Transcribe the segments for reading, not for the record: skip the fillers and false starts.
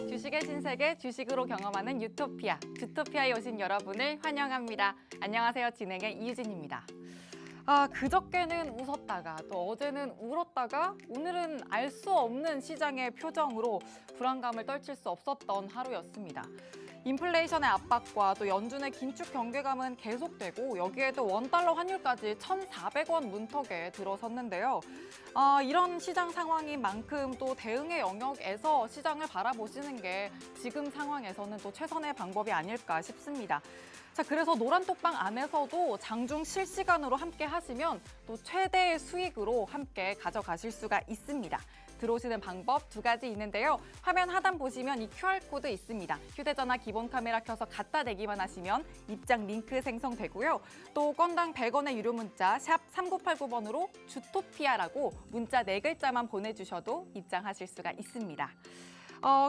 주식의 신세계, 주식으로 경험하는 유토피아. 주토피아에 오신 여러분을 환영합니다. 안녕하세요. 진행의 이유진입니다. 그저께는 웃었다가 또 어제는 울었다가 오늘은 알 수 없는 시장의 표정으로 불안감을 떨칠 수 없었던 하루였습니다. 인플레이션의 압박과 또 연준의 긴축 경계감은 계속되고 여기에도 원달러 환율까지 1,400원 문턱에 들어섰는데요. 이런 시장 상황인 만큼 또 대응의 영역에서 시장을 바라보시는 게 지금 상황에서는 또 최선의 방법이 아닐까 싶습니다. 자, 그래서 노란톡방 안에서도 장중 실시간으로 함께 하시면 또 최대의 수익으로 함께 가져가실 수가 있습니다. 들어오시는 방법 두 가지 있는데요. 화면 하단 보시면 이 QR코드 있습니다. 휴대전화 기본 카메라 켜서 갖다 대기만 하시면 입장 링크 생성되고요. 또 건당 100원의 유료 문자 샵 3989번으로 주토피아라고 문자 4글자만 보내주셔도 입장하실 수가 있습니다.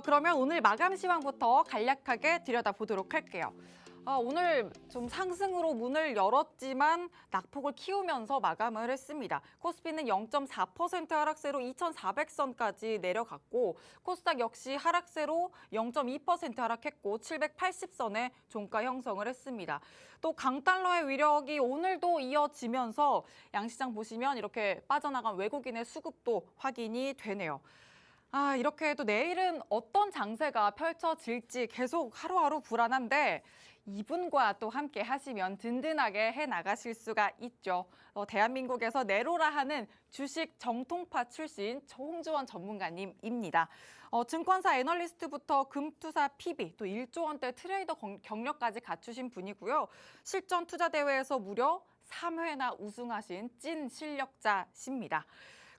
그러면 오늘 마감 시황부터 간략하게 들여다보도록 할게요. 오늘 좀 상승으로 문을 열었지만 낙폭을 키우면서 마감을 했습니다. 코스피는 0.4% 하락세로 2,400선까지 내려갔고 코스닥 역시 하락세로 0.2% 하락했고 780선에 종가 형성을 했습니다. 또 강달러의 위력이 오늘도 이어지면서 양시장 보시면 이렇게 빠져나간 외국인의 수급도 확인이 되네요. 이렇게 또 내일은 어떤 장세가 펼쳐질지 계속 하루하루 불안한데 이분과 또 함께 하시면 든든하게 해나가실 수가 있죠. 대한민국에서 내로라 하는 주식 정통파 출신 홍주원 전문가님입니다. 증권사 애널리스트부터 금투사 PB, 또 1조 원대 트레이더 경력까지 갖추신 분이고요. 실전 투자 대회에서 무려 3회나 우승하신 찐 실력자십니다.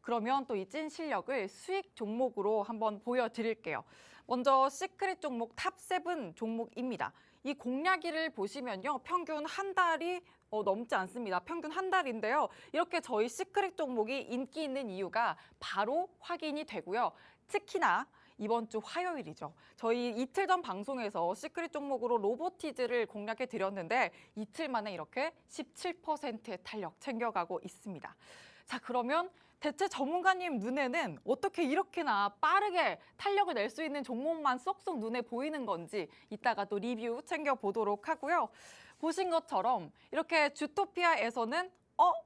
그러면 또 이 찐 실력을 수익 종목으로 한번 보여드릴게요. 먼저 시크릿 종목 탑7 종목입니다. 이 공략일을 보시면요. 평균 한 달이 넘지 않습니다. 평균 한 달인데요. 이렇게 저희 시크릿 종목이 인기 있는 이유가 바로 확인이 되고요. 특히나 이번 주 화요일이죠. 저희 이틀 전 방송에서 시크릿 종목으로 로보티즈를 공략해 드렸는데 이틀 만에 이렇게 17%의 탄력 챙겨가고 있습니다. 자, 그러면 대체 전문가님 눈에는 어떻게 이렇게나 빠르게 탄력을 낼 수 있는 종목만 쏙쏙 눈에 보이는 건지 이따가 또 리뷰 챙겨보도록 하고요. 보신 것처럼 이렇게 주토피아에서는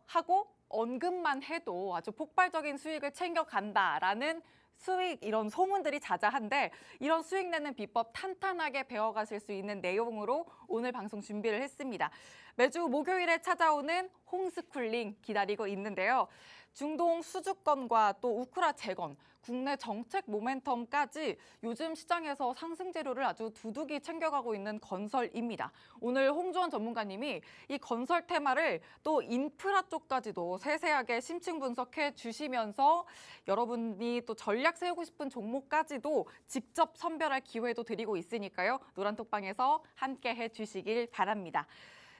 하고 언급만 해도 아주 폭발적인 수익을 챙겨간다라는 수익 이런 소문들이 자자한데 이런 수익 내는 비법 탄탄하게 배워가실 수 있는 내용으로 오늘 방송 준비를 했습니다. 매주 목요일에 찾아오는 홈스쿨링 기다리고 있는데요. 중동 수주권과 또 우크라 재건, 국내 정책 모멘텀까지 요즘 시장에서 상승 재료를 아주 두둑이 챙겨가고 있는 건설입니다. 오늘 홍주원 전문가님이 이 건설 테마를 또 인프라 쪽까지도 세세하게 심층 분석해 주시면서 여러분이 또 전략 세우고 싶은 종목까지도 직접 선별할 기회도 드리고 있으니까요. 노란톡방에서 함께 해주시길 바랍니다.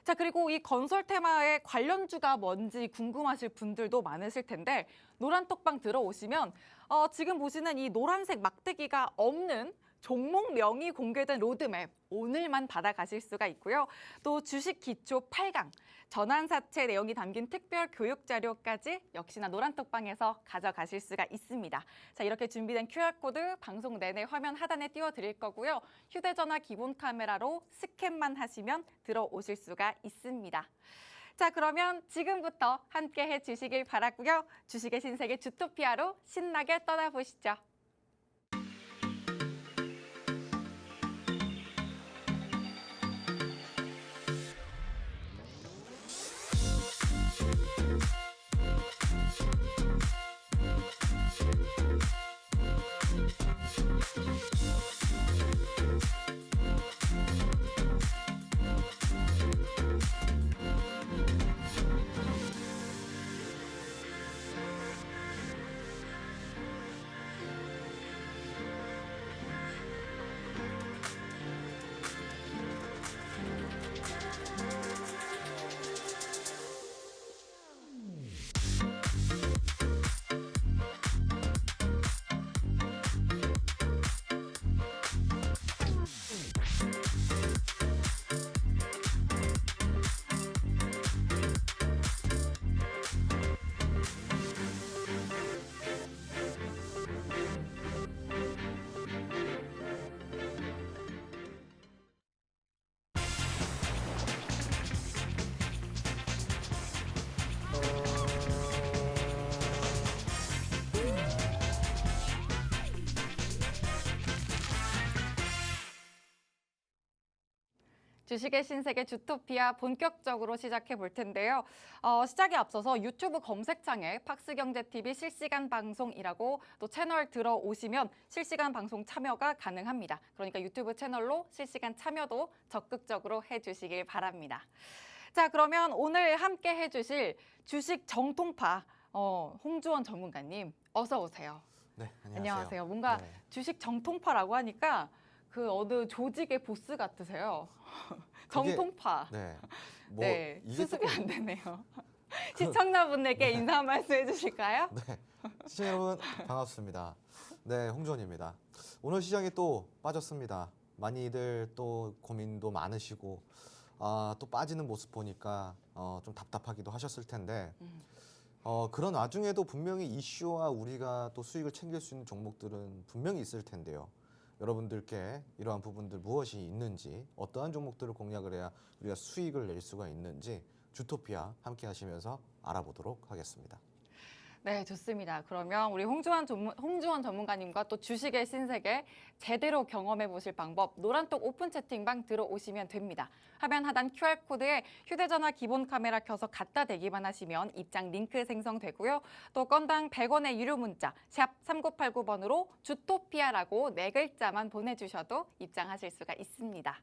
자, 그리고 이 건설 테마의 관련주가 뭔지 궁금하실 분들도 많으실 텐데 노란톡방 들어오시면 지금 보시는 이 노란색 막대기가 없는 종목명이 공개된 로드맵 오늘만 받아가실 수가 있고요. 또 주식 기초 8강, 전환사채 내용이 담긴 특별 교육 자료까지 역시나 노란톡방에서 가져가실 수가 있습니다. 자, 이렇게 준비된 QR코드 방송 내내 화면 하단에 띄워드릴 거고요. 휴대전화 기본 카메라로 스캔만 하시면 들어오실 수가 있습니다. 자, 그러면 지금부터 함께 해주시길 바라고요. 주식의 신세계 주토피아로 신나게 떠나보시죠. 주식의 신세계 주토피아 본격적으로 시작해 볼 텐데요. 시작에 앞서서 유튜브 검색창에 팍스경제TV 실시간 방송이라고 또 채널 들어오시면 실시간 방송 참여가 가능합니다. 그러니까 유튜브 채널로 실시간 참여도 적극적으로 해주시길 바랍니다. 자, 그러면 오늘 함께 해주실 주식 정통파 홍주원 전문가님 어서 오세요. 네, 안녕하세요. 뭔가 네. 주식 정통파라고 하니까 그 어느 조직의 보스 같으세요. 정통파. 네. 네, 이게 수습이 조금- 안 되네요. 시청자분들께 인사 한 말씀 해주실까요? 네. 시청자 여러분 반갑습니다. 네, 홍주원입니다. 오늘 시장이 또 빠졌습니다. 많이들 또 고민도 많으시고 또 빠지는 모습 보니까 좀 답답하기도 하셨을 텐데 그런 와중에도 분명히 이슈와 우리가 또 수익을 챙길 수 있는 종목들은 분명히 있을 텐데요. 여러분들께 이러한 부분들 무엇이 있는지, 어떠한 종목들을 공략을 해야 우리가 수익을 낼 수가 있는지 주토피아 함께 하시면서 알아보도록 하겠습니다. 네, 좋습니다. 그러면 우리 홍주원 전문가님과 또 주식의 신세계 제대로 경험해 보실 방법 노란톡 오픈 채팅방 들어오시면 됩니다. 화면 하단 QR코드에 휴대전화 기본 카메라 켜서 갖다 대기만 하시면 입장 링크 생성되고요. 또 건당 100원의 유료 문자 샵 3989번으로 주토피아라고 4글자만 보내주셔도 입장하실 수가 있습니다.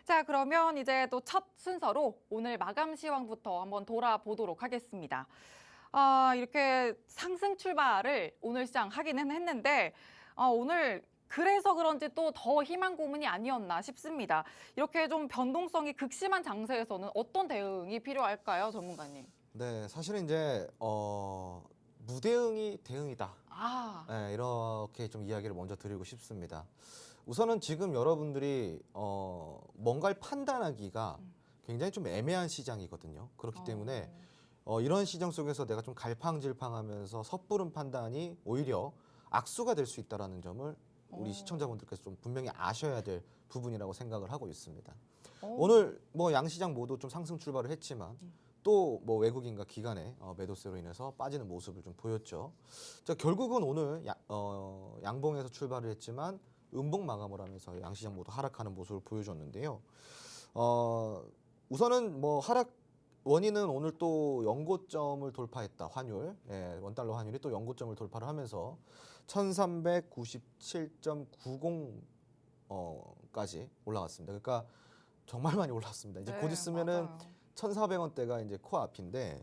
자, 그러면 이제 또 첫 순서로 오늘 마감 시황부터 한번 돌아보도록 하겠습니다. 이렇게 상승 출발을 오늘 시장 하기는 했는데 오늘 그래서 그런지 또 더 희망 고문이 아니었나 싶습니다. 이렇게 좀 변동성이 극심한 장세에서는 어떤 대응이 필요할까요, 전문가님? 네, 사실은 이제 무대응이 대응이다. 네, 이렇게 좀 이야기를 먼저 드리고 싶습니다. 우선은 지금 여러분들이 뭔가를 판단하기가 굉장히 좀 애매한 시장이거든요. 그렇기 때문에 이런 시장 속에서 내가 좀 갈팡질팡하면서 섣부른 판단이 오히려 악수가 될 수 있다는 점을 우리 시청자분들께서 좀 분명히 아셔야 될 부분이라고 생각을 하고 있습니다. 오늘 뭐 양시장 모두 좀 상승 출발을 했지만 또 뭐 외국인과 기관의 매도세로 인해서 빠지는 모습을 좀 보였죠. 자, 결국은 오늘 양봉에서 출발을 했지만 음봉 마감을 하면서 양시장 모두 하락하는 모습을 보여줬는데요. 우선은 뭐 하락 원인은 오늘 또 연고점을 돌파했다. 환율, 원달러 환율이 또 연고점을 돌파를 하면서 1397.90까지 올라갔습니다. 그러니까 정말 많이 올랐습니다. 이제 곧 있으면은 1,400원대가 이제 코앞인데,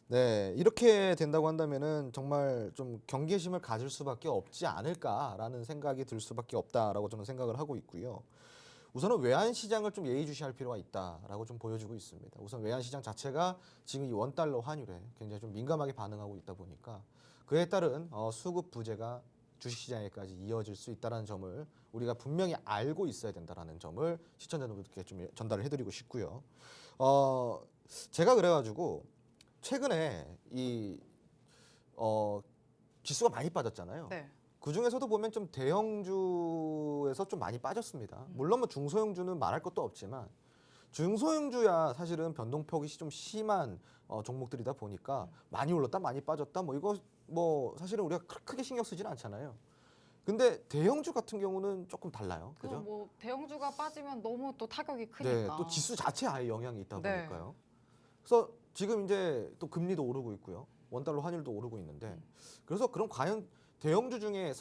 네, 이렇게 된다고 한다면은 정말 좀 경계심을 가질 수밖에 없지 않을까라는 생각이 들 수밖에 없다라고 저는 생각을 하고 있고요. 우선은 외환 시장을 좀 예의주시할 필요가 있다라고 좀 보여주고 있습니다. 우선 외환 시장 자체가 지금 이 원달러 환율에 굉장히 좀 민감하게 반응하고 있다 보니까 그에 따른 수급 부재가 주식시장에까지 이어질 수 있다는 점을 우리가 분명히 알고 있어야 된다는 점을 시청자분들께 좀 전달을 해드리고 싶고요. 제가 그래가지고 최근에 이 지수가 많이 빠졌잖아요. 네. 그 중에서도 보면 좀 대형주에서 좀 많이 빠졌습니다. 물론 뭐 중소형주는 말할 것도 없지만 중소형주야 사실은 변동폭이 좀 심한 종목들이다 보니까 많이 올랐다 많이 빠졌다 뭐 이거 뭐 사실은 우리가 크게 신경 쓰지는 않잖아요. 근데 대형주 같은 경우는 조금 달라요. 그죠? 뭐 대형주가 빠지면 너무 또 타격이 네, 크니까. 또 지수 자체에 아예 영향이 있다 네. 보니까요. 그래서 지금 이제 또 금리도 오르고 있고요. 원달러 환율도 오르고 있는데 그래서 그럼 과연 대형주 중에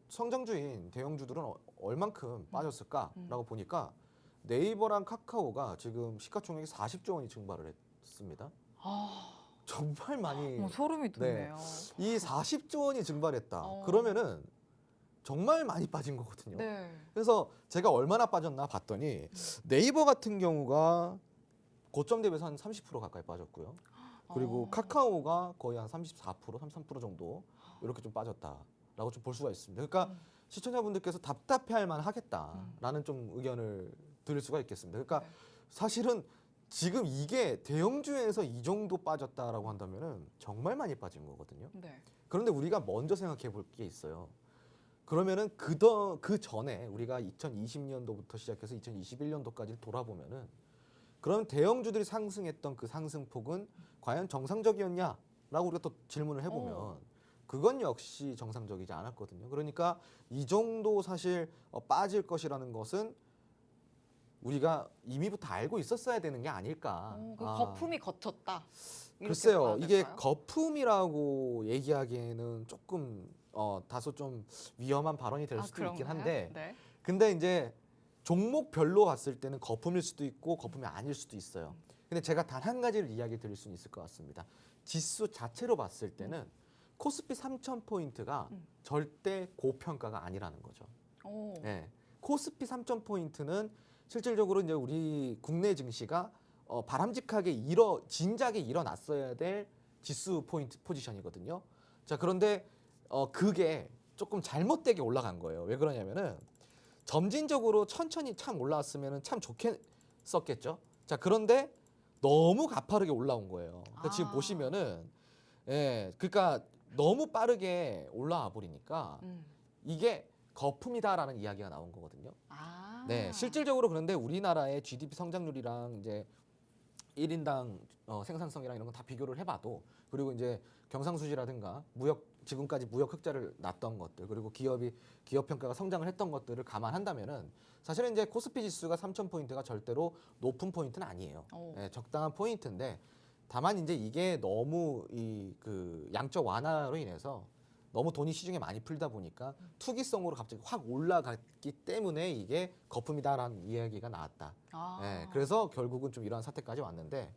성장주인 대형주들은 얼만큼 빠졌을까라고 보니까 네이버랑 카카오가 지금 시가총액이 40조 원이 증발을 했습니다. 정말 많이. 소름이 돋네요. 이 40조 원이 증발했다. 어. 그러면은 정말 많이 빠진 거거든요. 네. 그래서 제가 얼마나 빠졌나 봤더니 네이버 같은 경우가 고점 대비해서 한 30% 가까이 빠졌고요. 그리고 카카오가 거의 한 34%, 33% 정도 이렇게 좀 빠졌다라고 좀 볼 수가 있습니다. 그러니까 시청자분들께서 답답해할 만하겠다라는 좀 의견을 드릴 수가 있겠습니다. 그러니까 사실은 지금 이게 대형주에서 이 정도 빠졌다라고 한다면은 정말 많이 빠진 거거든요. 네. 그런데 우리가 먼저 생각해 볼 게 있어요. 그러면은 그 전에 우리가 2020년도부터 시작해서 2021년도까지 돌아보면은 그럼 대형주들이 상승했던 그 상승폭은 과연 정상적이었냐라고 우리가 또 질문을 해보면 그건 역시 정상적이지 않았거든요. 그러니까 이 정도 사실 빠질 것이라는 것은 우리가 이미부터 알고 있었어야 되는 게 아닐까. 그 거품이 거쳤다. 이렇게 글쎄요, 봐야 이게 될까요? 거품이라고 얘기하기에는 조금 다소 좀 위험한 발언이 될 수도 있긴 그런가요? 한데, 네. 근데 이제 종목별로 봤을 때는 거품일 수도 있고 거품이 아닐 수도 있어요. 근데 제가 단 한 가지를 이야기 드릴 수는 있을 것 같습니다. 지수 자체로 봤을 때는 코스피 3,000포인트가 절대 고평가가 아니라는 거죠. 오. 네. 코스피 3,000포인트는 실질적으로 이제 우리 국내 증시가 바람직하게 진작에 일어났어야 될 지수 포인트 포지션이거든요. 자, 그런데 그게 조금 잘못되게 올라간 거예요. 왜 그러냐면은 점진적으로 천천히 참 올라왔으면은 참 좋겠었겠죠. 자, 그런데 너무 가파르게 올라온 거예요. 그러니까 지금 보시면은 그러니까 너무 빠르게 올라와 버리니까 이게 거품이다라는 이야기가 나온 거거든요. 네, 실질적으로 그런데 우리나라의 GDP 성장률이랑 이제 1인당 생산성이랑 이런 거 다 비교를 해봐도, 그리고 이제 경상수지라든가 지금까지 무역 흑자를 났던 것들, 그리고 기업 평가가 성장을 했던 것들을 감안한다면은 사실은 이제 코스피 지수가 3,000포인트가 절대로 높은 포인트는 아니에요. 적당한 포인트인데, 다만 이제 이게 너무 그 양적 완화로 인해서 너무 돈이 시중에 많이 풀다 보니까 투기성으로 갑자기 확 올라갔기 때문에 이게 거품이다라는 이야기가 나왔다. 그래서 결국은 좀 이러한 사태까지 왔는데,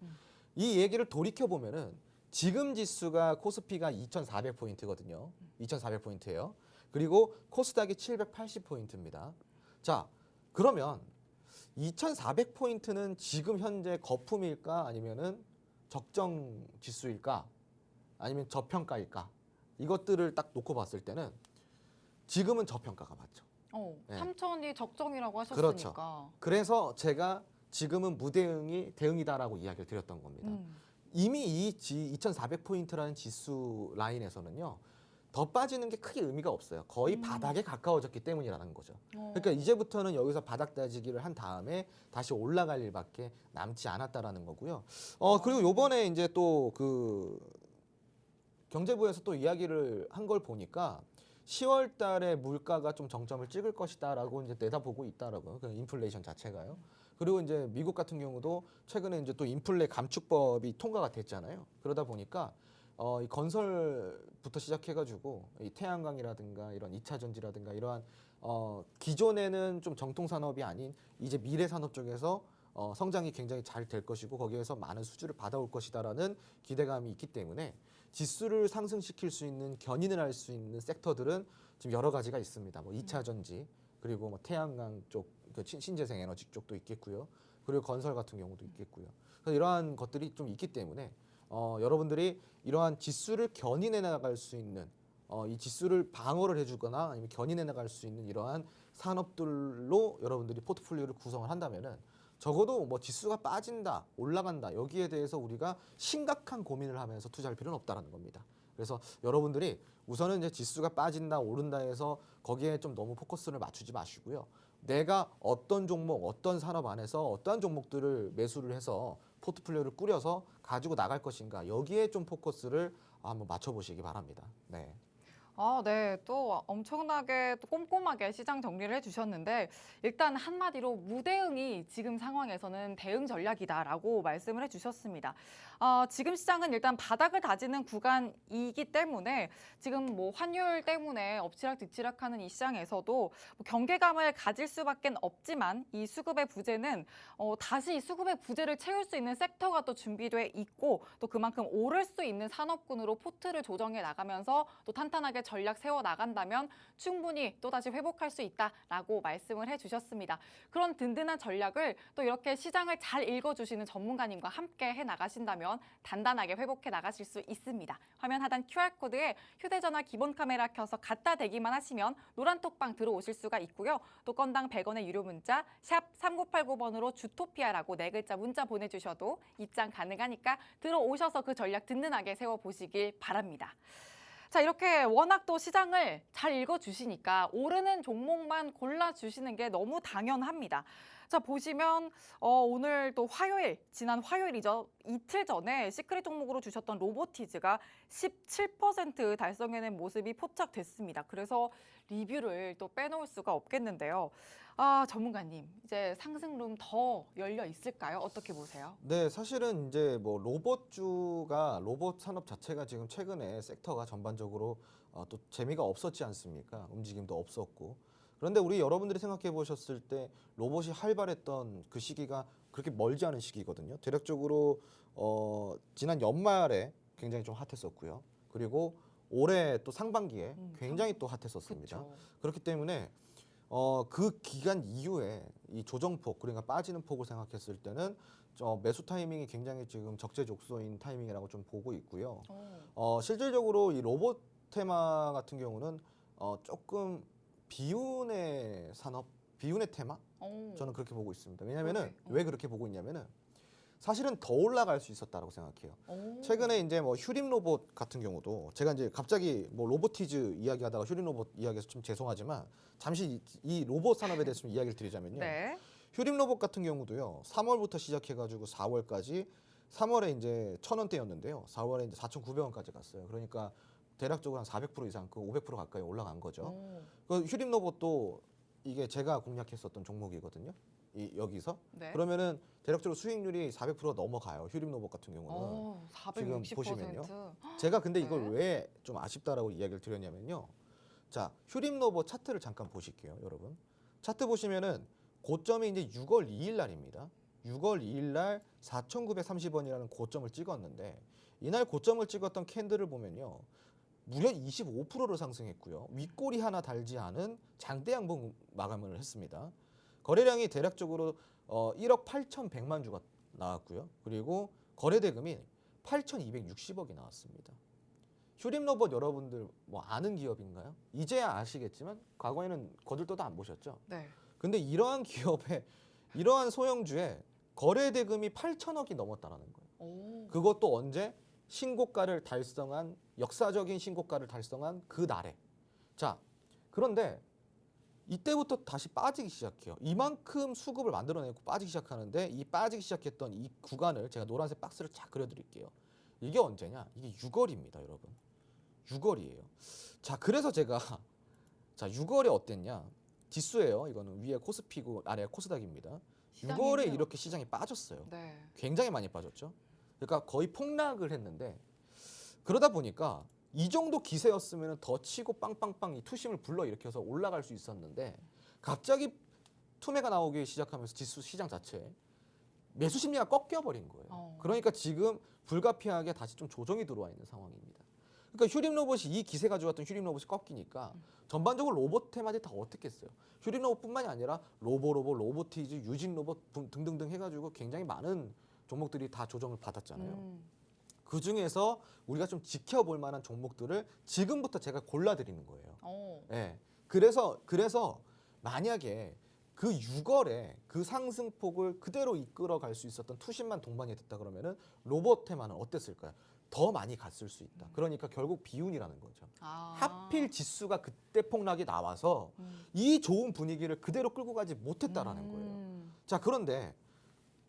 이 얘기를 돌이켜 보면은 지금 지수가 코스피가 2,400포인트거든요. 2,400포인트예요. 그리고 코스닥이 780포인트입니다. 자, 그러면 2,400포인트는 지금 현재 거품일까, 아니면은 적정 지수일까, 아니면 저평가일까? 이것들을 딱 놓고 봤을 때는 지금은 저평가가 맞죠. 3,000이 적정이라고 하셨으니까. 그렇죠. 그래서 제가 지금은 무대응이 대응이다라고 이야기를 드렸던 겁니다. 이미 이 2,400포인트라는 지수 라인에서는요, 더 빠지는 게 크게 의미가 없어요. 거의 바닥에 가까워졌기 때문이라는 거죠. 그러니까 이제부터는 여기서 바닥 다지기를 한 다음에 다시 올라갈 일밖에 남지 않았다라는 거고요. 그리고 요번에 이제 또 그 경제부에서 또 이야기를 한 걸 보니까 10월 달에 물가가 좀 정점을 찍을 것이다라고 이제 내다보고 있다라고요. 그 인플레이션 자체가요. 그리고 이제 미국 같은 경우도 최근에 이제 또 인플레 감축법이 통과가 됐잖아요. 그러다 보니까 이 건설부터 시작해가지고 이 태양광이라든가 이런 2차 전지라든가 이러한 기존에는 좀 정통 산업이 아닌 이제 미래 산업 쪽에서 성장이 굉장히 잘 될 것이고 거기에서 많은 수주를 받아올 것이다라는 기대감이 있기 때문에 지수를 상승시킬 수 있는, 견인을 할 수 있는 섹터들은 지금 여러 가지가 있습니다. 뭐 2차 전지, 그리고 뭐 태양광 쪽, 그 신재생 에너지 쪽도 있겠고요. 그리고 건설 같은 경우도 있겠고요. 그래서 이러한 것들이 좀 있기 때문에 여러분들이 이러한 지수를 견인해 나갈 수 있는, 이 지수를 방어를 해주거나 아니면 견인해 나갈 수 있는 이러한 산업들로 여러분들이 포트폴리오를 구성을 한다면은 적어도 뭐 지수가 빠진다, 올라간다, 여기에 대해서 우리가 심각한 고민을 하면서 투자할 필요는 없다라는 겁니다. 그래서 여러분들이 우선은 이제 지수가 빠진다, 오른다 해서 거기에 좀 너무 포커스를 맞추지 마시고요. 내가 어떤 종목, 어떤 산업 안에서 어떠한 종목들을 매수를 해서 포트폴리오를 꾸려서 가지고 나갈 것인가, 여기에 좀 포커스를 한번 맞춰보시기 바랍니다. 네. 네. 또 엄청나게 또 꼼꼼하게 시장 정리를 해주셨는데, 일단 한마디로 무대응이 지금 상황에서는 대응 전략이다라고 말씀을 해주셨습니다. 지금 시장은 일단 바닥을 다지는 구간이기 때문에 지금 뭐 환율 때문에 엎치락뒤치락하는 이 시장에서도 뭐 경계감을 가질 수밖에 없지만, 이 수급의 부재는 다시 이 수급의 부재를 채울 수 있는 섹터가 또 준비돼 있고, 또 그만큼 오를 수 있는 산업군으로 포트를 조정해 나가면서 또 탄탄하게 전략 세워 나간다면 충분히 또다시 회복할 수 있다라고 말씀을 해주셨습니다. 그런 든든한 전략을 또 이렇게 시장을 잘 읽어주시는 전문가님과 함께 해 나가신다면 단단하게 회복해 나가실 수 있습니다. 화면 하단 QR코드에 휴대전화 기본 카메라 켜서 갖다 대기만 하시면 노란 톡방 들어오실 수가 있고요. 또 건당 100원의 유료 문자 샵 3989번으로 주토피아라고 4글자 문자 보내주셔도 입장 가능하니까 들어오셔서 그 전략 든든하게 세워보시길 바랍니다. 자, 이렇게 워낙 또 시장을 잘 읽어주시니까 오르는 종목만 골라주시는 게 너무 당연합니다. 자, 보시면 오늘 또 화요일, 지난 화요일이죠. 이틀 전에 시크릿 종목으로 주셨던 로보티즈가 17% 달성해낸 모습이 포착됐습니다. 그래서 리뷰를 또 빼놓을 수가 없겠는데요. 아, 전문가님, 이제 상승룸 더 열려 있을까요? 어떻게 보세요? 네, 사실은 이제 뭐 로봇주가 로봇 산업 자체가 지금 최근에 섹터가 전반적으로 또 재미가 없었지 않습니까? 움직임도 없었고. 그런데 우리 여러분들이 생각해 보셨을 때 로봇이 활발했던 그 시기가 그렇게 멀지 않은 시기거든요. 대략적으로 지난 연말에 굉장히 좀 핫했었고요. 그리고 올해 또 상반기에 굉장히 또 핫했었습니다. 그쵸. 그렇기 때문에 그 기간 이후에 이 조정폭, 그러니까 빠지는 폭을 생각했을 때는 매수 타이밍이 굉장히 지금 적재적소인 타이밍이라고 좀 보고 있고요. 실질적으로 이 로봇 테마 같은 경우는 조금 비운의 산업, 비운의 테마? 저는 그렇게 보고 있습니다. 왜냐면은 왜 그렇게 보고 있냐면은 사실은 더 올라갈 수 있었다라고 생각해요. 최근에 이제 뭐 휴림 로봇 같은 경우도 제가 이제 갑자기 뭐 로보티즈 이야기하다가 휴림 로봇 이야기해서 좀 죄송하지만 잠시 이 로봇 산업에 대해서 좀 이야기를 드리자면요. 네. 휴림 로봇 같은 경우도요. 3월부터 시작해가지고 4월까지 3월에 이제 1,000원대였는데요. 4월에 이제 4,900원까지 갔어요. 그러니까 대략적으로 한 400% 이상, 그 500% 가까이 올라간 거죠. 그 휴림 로봇도 이게 제가 공략했었던 종목이거든요. 여기서 네. 그러면은 대략적으로 수익률이 400% 넘어가요. 휴림 로봇 같은 경우는. 지금 460%. 보시면요. 제가 근데 이걸 네. 왜 좀 아쉽다라고 이야기를 드렸냐면요. 자, 휴림 로봇 차트를 잠깐 보실게요, 여러분. 차트 보시면은 고점이 이제 6월 2일 날입니다. 6월 2일 날 4,930원이라는 고점을 찍었는데 이날 고점을 찍었던 캔들을 보면요. 무려 25%를 상승했고요. 윗꼬리 하나 달지 않은 장대 양봉 마감을 했습니다. 거래량이 대략적으로 1억 8,100만 주가 나왔고요. 그리고 거래 대금이 8,260억이 나왔습니다. 휴림 로봇 여러분들 뭐 아는 기업인가요? 이제야 아시겠지만 과거에는 거들떠도 안 보셨죠? 네. 근데 이러한 기업의 이러한 소형주에 거래 대금이 8천억이 넘었다라는 거예요. 그것도 언제? 신고가를 달성한 역사적인 신고가를 달성한 그 날에. 자, 그런데 이때부터 다시 빠지기 시작해요. 이만큼 수급을 만들어내고 빠지기 시작하는데 이 빠지기 시작했던 이 구간을 제가 노란색 박스를 쫙 그려드릴게요. 이게 언제냐? 이게 6월입니다, 여러분. 6월이에요. 자, 그래서 제가 자 6월에 어땠냐? 지수예요. 이거는 위에 코스피고 아래 코스닥입니다. 6월에 이렇게 시장이 빠졌어요. 네. 굉장히 많이 빠졌죠. 그러니까 거의 폭락을 했는데 그러다 보니까 이 정도 기세였으면 더 치고 빵빵빵 이 투심을 불러일으켜서 올라갈 수 있었는데 갑자기 투매가 나오기 시작하면서 지수 시장 자체에 매수 심리가 꺾여버린 거예요. 그러니까 지금 불가피하게 다시 좀 조정이 들어와 있는 상황입니다. 그러니까 휴림 로봇이 이 기세 가져왔던 휴림 로봇이 꺾이니까 전반적으로 로봇 테마들이 다 어떻게 했어요? 휴림 로봇뿐만이 아니라 로보티즈, 유진 로봇 등등등 해가지고 굉장히 많은 종목들이 다 조정을 받았잖아요. 그 중에서 우리가 좀 지켜볼 만한 종목들을 지금부터 제가 골라드리는 거예요. 네. 그래서 만약에 그 6월에 그 상승폭을 그대로 이끌어갈 수 있었던 투심만 동반이 됐다 그러면은 로봇 테마는 어땠을까요? 더 많이 갔을 수 있다. 그러니까 결국 비운이라는 거죠. 하필 지수가 그때 폭락이 나와서 이 좋은 분위기를 그대로 끌고 가지 못했다라는 거예요. 자, 그런데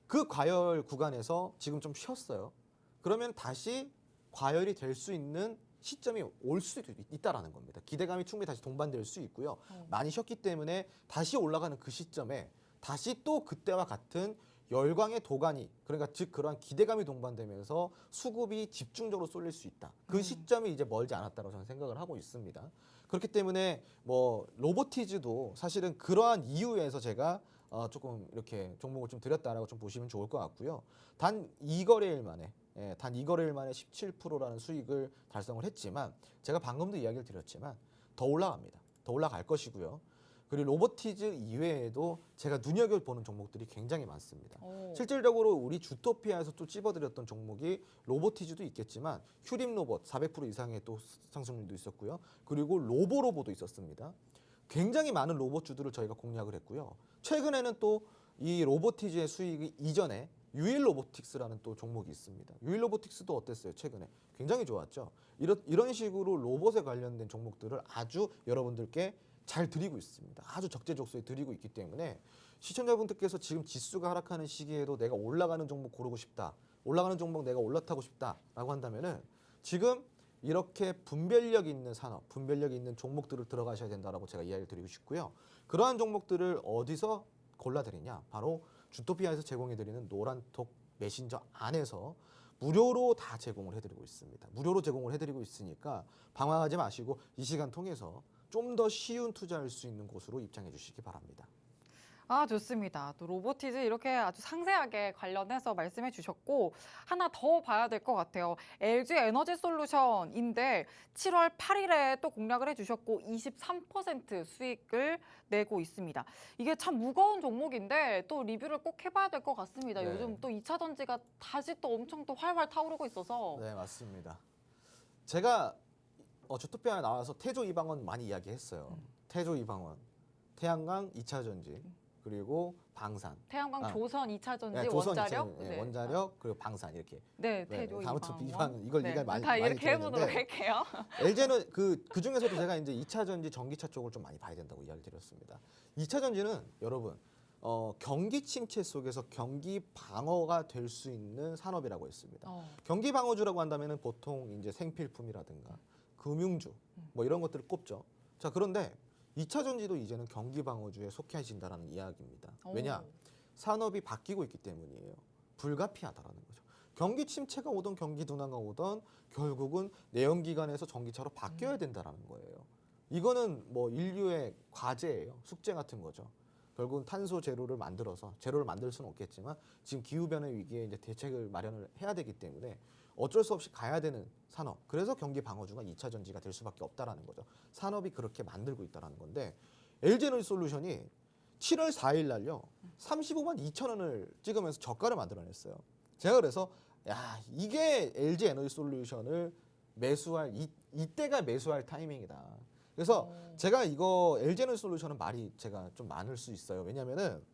그 과열 구간에서 지금 좀 쉬었어요. 그러면 다시 과열이 될 수 있는 시점이 올 수도 있다라는 겁니다. 기대감이 충분히 다시 동반될 수 있고요. 많이 쉬었기 때문에 다시 올라가는 그 시점에 다시 또 그때와 같은 열광의 도가니, 그러니까 즉 그러한 기대감이 동반되면서 수급이 집중적으로 쏠릴 수 있다. 그 시점이 이제 멀지 않았다고 저는 생각을 하고 있습니다. 그렇기 때문에 뭐 로보티즈도 사실은 그러한 이유에서 제가 조금 이렇게 종목을 좀 드렸다라고 좀 보시면 좋을 것 같고요. 단 2거래일 만에 17%라는 수익을 달성을 했지만 제가 방금도 이야기를 드렸지만 더 올라갑니다. 더 올라갈 것이고요. 그리고 로보티즈 이외에도 제가 눈여겨보는 종목들이 굉장히 많습니다. 실질적으로 우리 주토피아에서 또 찝어드렸던 종목이 로보티즈도 있겠지만 휴림 로봇 400% 이상의 또 상승률도 있었고요. 그리고 로보도 있었습니다. 굉장히 많은 로봇주들을 저희가 공략을 했고요. 최근에는 또 이 로보티즈의 수익이 이전에 유일 로보틱스라는 또 종목이 있습니다. 유일 로보틱스도 어땠어요? 최근에 굉장히 좋았죠. 이런 식으로 로봇에 관련된 종목들을 아주 여러분들께 잘 드리고 있습니다. 아주 적재적소에 드리고 있기 때문에 시청자분들께서 지금 지수가 하락하는 시기에도 내가 올라가는 종목 고르고 싶다. 올라가는 종목 내가 올라타고 싶다라고 한다면은 지금 이렇게 분별력 있는 산업, 분별력 있는 종목들을 들어가셔야 된다라고 제가 이야기를 드리고 싶고요. 그러한 종목들을 어디서 골라드리냐? 바로 주토피아에서 제공해드리는 노란톡 메신저 안에서 무료로 다 제공을 해드리고 있습니다. 무료로 제공을 해드리고 있으니까 방황하지 마시고 이 시간 통해서 좀 더 쉬운 투자할 수 있는 곳으로 입장해 주시기 바랍니다. 아, 좋습니다. 또 로보티즈 이렇게 아주 상세하게 관련해서 말씀해 주셨고 하나 더 봐야 될 것 같아요. LG 에너지 솔루션인데 7월 8일에 또 공략을 해주셨고 23% 수익을 내고 있습니다. 이게 참 무거운 종목인데 또 리뷰를 꼭 해봐야 될 것 같습니다. 네. 요즘 또 2차 전지가 다시 또 엄청 또 활활 타오르고 있어서. 네, 맞습니다. 제가 주토피아에 나와서 태조 이방원 많이 이야기했어요. 태조 이방원, 태양광 2차 전지, 그리고 방산. 태양광 조선 2차 전지, 네, 조선 원자력, 2차, 원자력 그리고 방산 이렇게. 네, 태조 아무튼 이방원. 이걸 네가 많이 다 이렇게 해보도록 들었는데 할게요. LG는 그 중에서도 제가 이제 2차 전지 전기차 쪽을 좀 많이 봐야 된다고 이야기 드렸습니다. 2차 전지는 여러분 경기 침체 속에서 경기 방어가 될 수 있는 산업이라고 했습니다. 경기 방어주라고 한다면은 보통 이제 생필품이라든가 금융주 뭐 이런 것들을 꼽죠. 자, 그런데 2차 전지도 이제는 경기 방어주에 속해진다라는 이야기입니다. 왜냐? 산업이 바뀌고 있기 때문이에요. 불가피하다라는 거죠. 경기 침체가 오든 경기 둔화가 오든 결국은 내연기관에서 전기차로 바뀌어야 된다라는 거예요. 이거는 뭐 인류의 과제예요. 숙제 같은 거죠. 결국은 탄소 제로를 만들어서 제로를 만들 수는 없겠지만 지금 기후 변화 위기에 이제 대책을 마련을 해야 되기 때문에 어쩔 수 없이 가야 되는 산업. 그래서 경기 방어주가 2차 전지가 될 수밖에 없다라는 거죠. 산업이 그렇게 만들고 있다라는 건데 LG에너지 솔루션이 7월 4일 날요 35만 2천 원을 찍으면서 저가를 만들어냈어요. 제가 그래서 야, 이게 LG 에너지 솔루션을 매수할 이때가 매수할 타이밍이다. 그래서 제가 이거 LG 에너지 솔루션은 말이 제가 좀 많을 수 있어요. 왜냐면은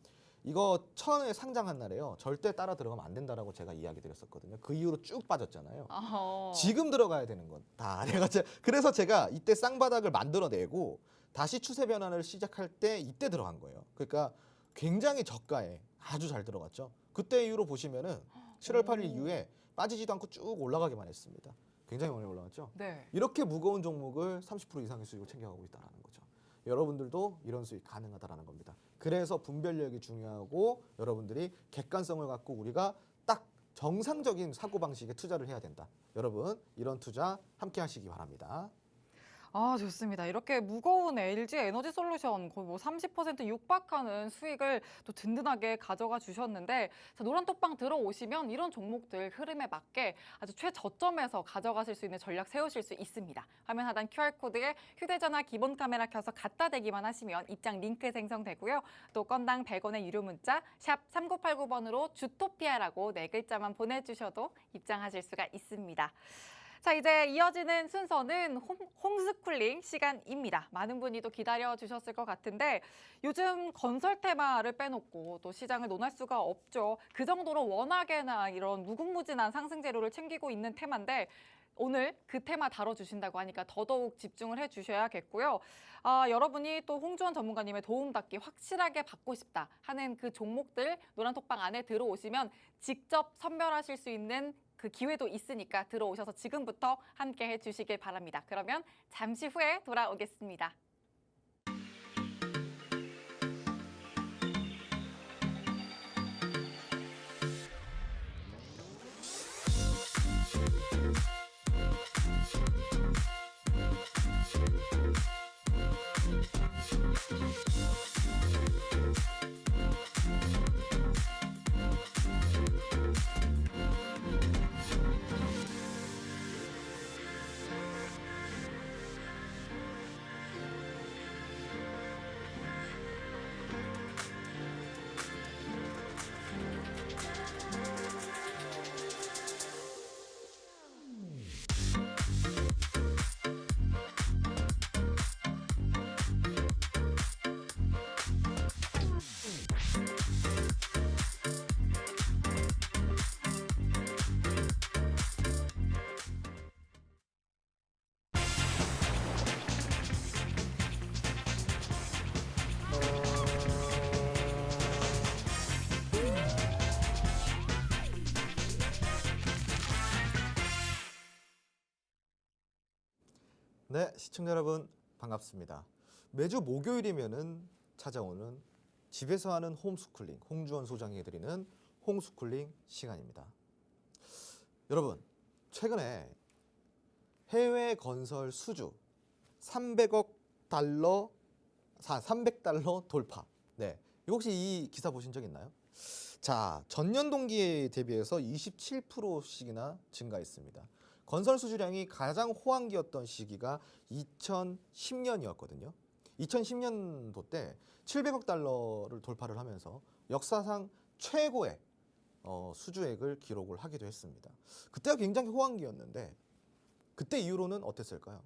이거 처음에 상장한 날에요. 절대 따라 들어가면 안 된다라고 제가 이야기 드렸었거든요. 그 이후로 쭉 빠졌잖아요. 지금 들어가야 되는 건 다. 그래서 제가 이때 쌍바닥을 만들어내고 다시 추세 변환을 시작할 때 이때 들어간 거예요. 그러니까 굉장히 저가에 아주 잘 들어갔죠. 그때 이후로 보시면은 7월 8일 이후에 빠지지도 않고 쭉 올라가기만 했습니다. 굉장히 많이 올라갔죠. 네. 이렇게 무거운 종목을 30% 이상의 수익을 챙겨가고 있다는 거죠. 여러분들도 이런 수익 가능하다라는 겁니다. 그래서 분별력이 중요하고 여러분들이 객관성을 갖고 우리가 딱 정상적인 사고방식에 투자를 해야 된다. 여러분 이런 투자 함께 하시기 바랍니다. 아, 좋습니다. 이렇게 무거운 LG 에너지 솔루션 거의 뭐 30% 육박하는 수익을 또 든든하게 가져가 주셨는데 자, 노란톡방 들어오시면 이런 종목들 흐름에 맞게 아주 최저점에서 가져가실 수 있는 전략 세우실 수 있습니다. 화면 하단 QR코드에 휴대전화 기본 카메라 켜서 갖다 대기만 하시면 입장 링크 생성되고요. 또 건당 100원의 유료 문자 샵 3989번으로 주토피아라고 4글자만 보내주셔도 입장하실 수가 있습니다. 자, 이제 이어지는 순서는 홈스쿨링 시간입니다. 많은 분이 또 기다려주셨을 것 같은데 요즘 건설 테마를 빼놓고 또 시장을 논할 수가 없죠. 그 정도로 워낙에나 이런 무궁무진한 상승 재료를 챙기고 있는 테마인데 오늘 그 테마 다뤄주신다고 하니까 더더욱 집중을 해주셔야겠고요. 여러분이 또 홍주원 전문가님의 도움받기 확실하게 받고 싶다 하는 그 종목들 노란톡방 안에 들어오시면 직접 선별하실 수 있는 그 기회도 있으니까 들어오셔서 지금부터 함께 해주시길 바랍니다. 그러면 잠시 후에 돌아오겠습니다. 네, 시청자 여러분 반갑습니다. 매주 목요일이면은 찾아오는 집에서 하는 홈스쿨링, 홍주원 소장이 해드리는 홈스쿨링 시간입니다. 여러분, 최근에 해외 건설 수주 300억 달러, 300달러 돌파. 네, 이거 혹시 이 기사 보신 적 있나요? 자, 전년 동기에 대비해서 27%씩이나 증가했습니다. 건설 수주량이 가장 호황기였던 시기가 2010년이었거든요. 2010년도 때 700억 달러를 돌파를 하면서 역사상 최고의 수주액을 기록을 하기도 했습니다. 그때가 굉장히 호황기였는데 그때 이후로는 어땠을까요?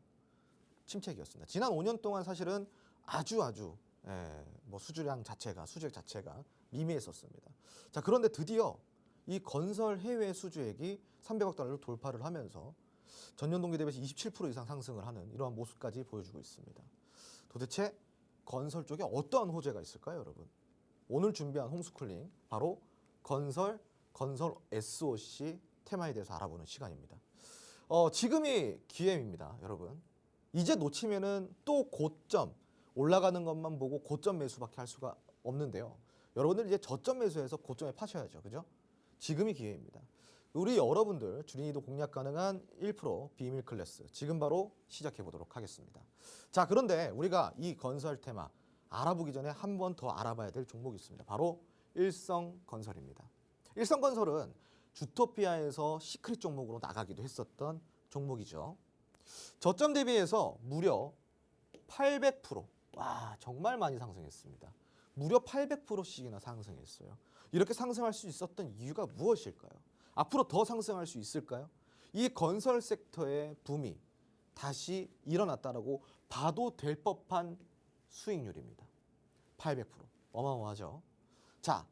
침체기였습니다. 지난 5년 동안 사실은 아주 뭐 수주량 자체가 수주액 자체가 미미했었습니다. 자, 그런데 드디어 이 건설 해외 수주액이 300억 달러를 돌파를 하면서 전년 동기 대비해서 27% 이상 상승을 하는 이러한 모습까지 보여주고 있습니다. 도대체 건설 쪽에 어떠한 호재가 있을까요, 여러분? 오늘 준비한 홈스쿨링 바로 건설 SOC 테마에 대해서 알아보는 시간입니다. 지금이 기회입니다, 여러분. 이제 놓치면은 또 고점 올라가는 것만 보고 고점 매수밖에 할 수가 없는데요. 여러분들 이제 저점 매수해서 고점에 파셔야죠, 그죠? 지금이 기회입니다. 우리 여러분들 주린이도 공략 가능한 1% 비밀 클래스 지금 바로 시작해 보도록 하겠습니다. 자, 그런데 우리가 이 건설 테마 알아보기 전에 한 번 더 알아봐야 될 종목이 있습니다. 바로 일성건설입니다. 일성건설은 주토피아에서 시크릿 종목으로 나가기도 했었던 종목이죠. 저점 대비해서 무려 800%. 와, 정말 많이 상승했습니다. 무려 800%씩이나 상승했어요. 이렇게 상승할 수 있었던 이유가 무엇일까요? 앞으로 더 상승할 수 있을까요? 이 건설 섹터의 붐이 다시 일어났다라고 봐도 될 법한 수익률입니다. 800%. 어마어마하죠? 자,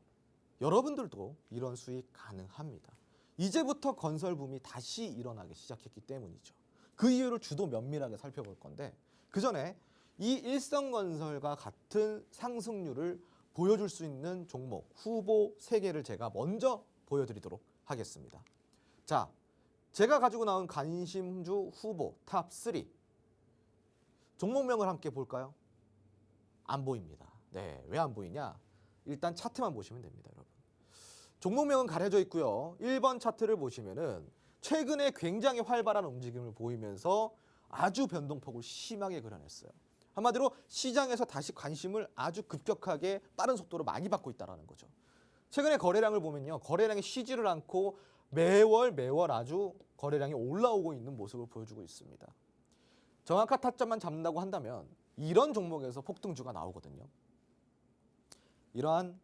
여러분들도 이런 수익 가능합니다. 이제부터 건설 붐이 다시 일어나기 시작했기 때문이죠. 그 이유를 주도 면밀하게 살펴볼 건데 그 전에 이 일성건설과 같은 상승률을 보여줄 수 있는 종목 후보 3개를 제가 먼저 보여드리도록 하겠습니다. 자, 제가 가지고 나온 관심주 후보 탑 3 종목명을 함께 볼까요? 안 보입니다. 네, 왜 안 보이냐? 일단 차트만 보시면 됩니다, 여러분. 종목명은 가려져 있고요. 1번 차트를 보시면은 최근에 굉장히 활발한 움직임을 보이면서 아주 변동폭을 심하게 그려냈어요. 한마디로 시장에서 다시 관심을 아주 급격하게 빠른 속도로 많이 받고 있다는 거죠. 최근에 거래량을 보면요. 거래량이 쉬지를 않고 매월 아주 거래량이 올라오고 있는 모습을 보여주고 있습니다. 정확한 타점만 잡는다고 한다면 이런 종목에서 폭등주가 나오거든요. 이러한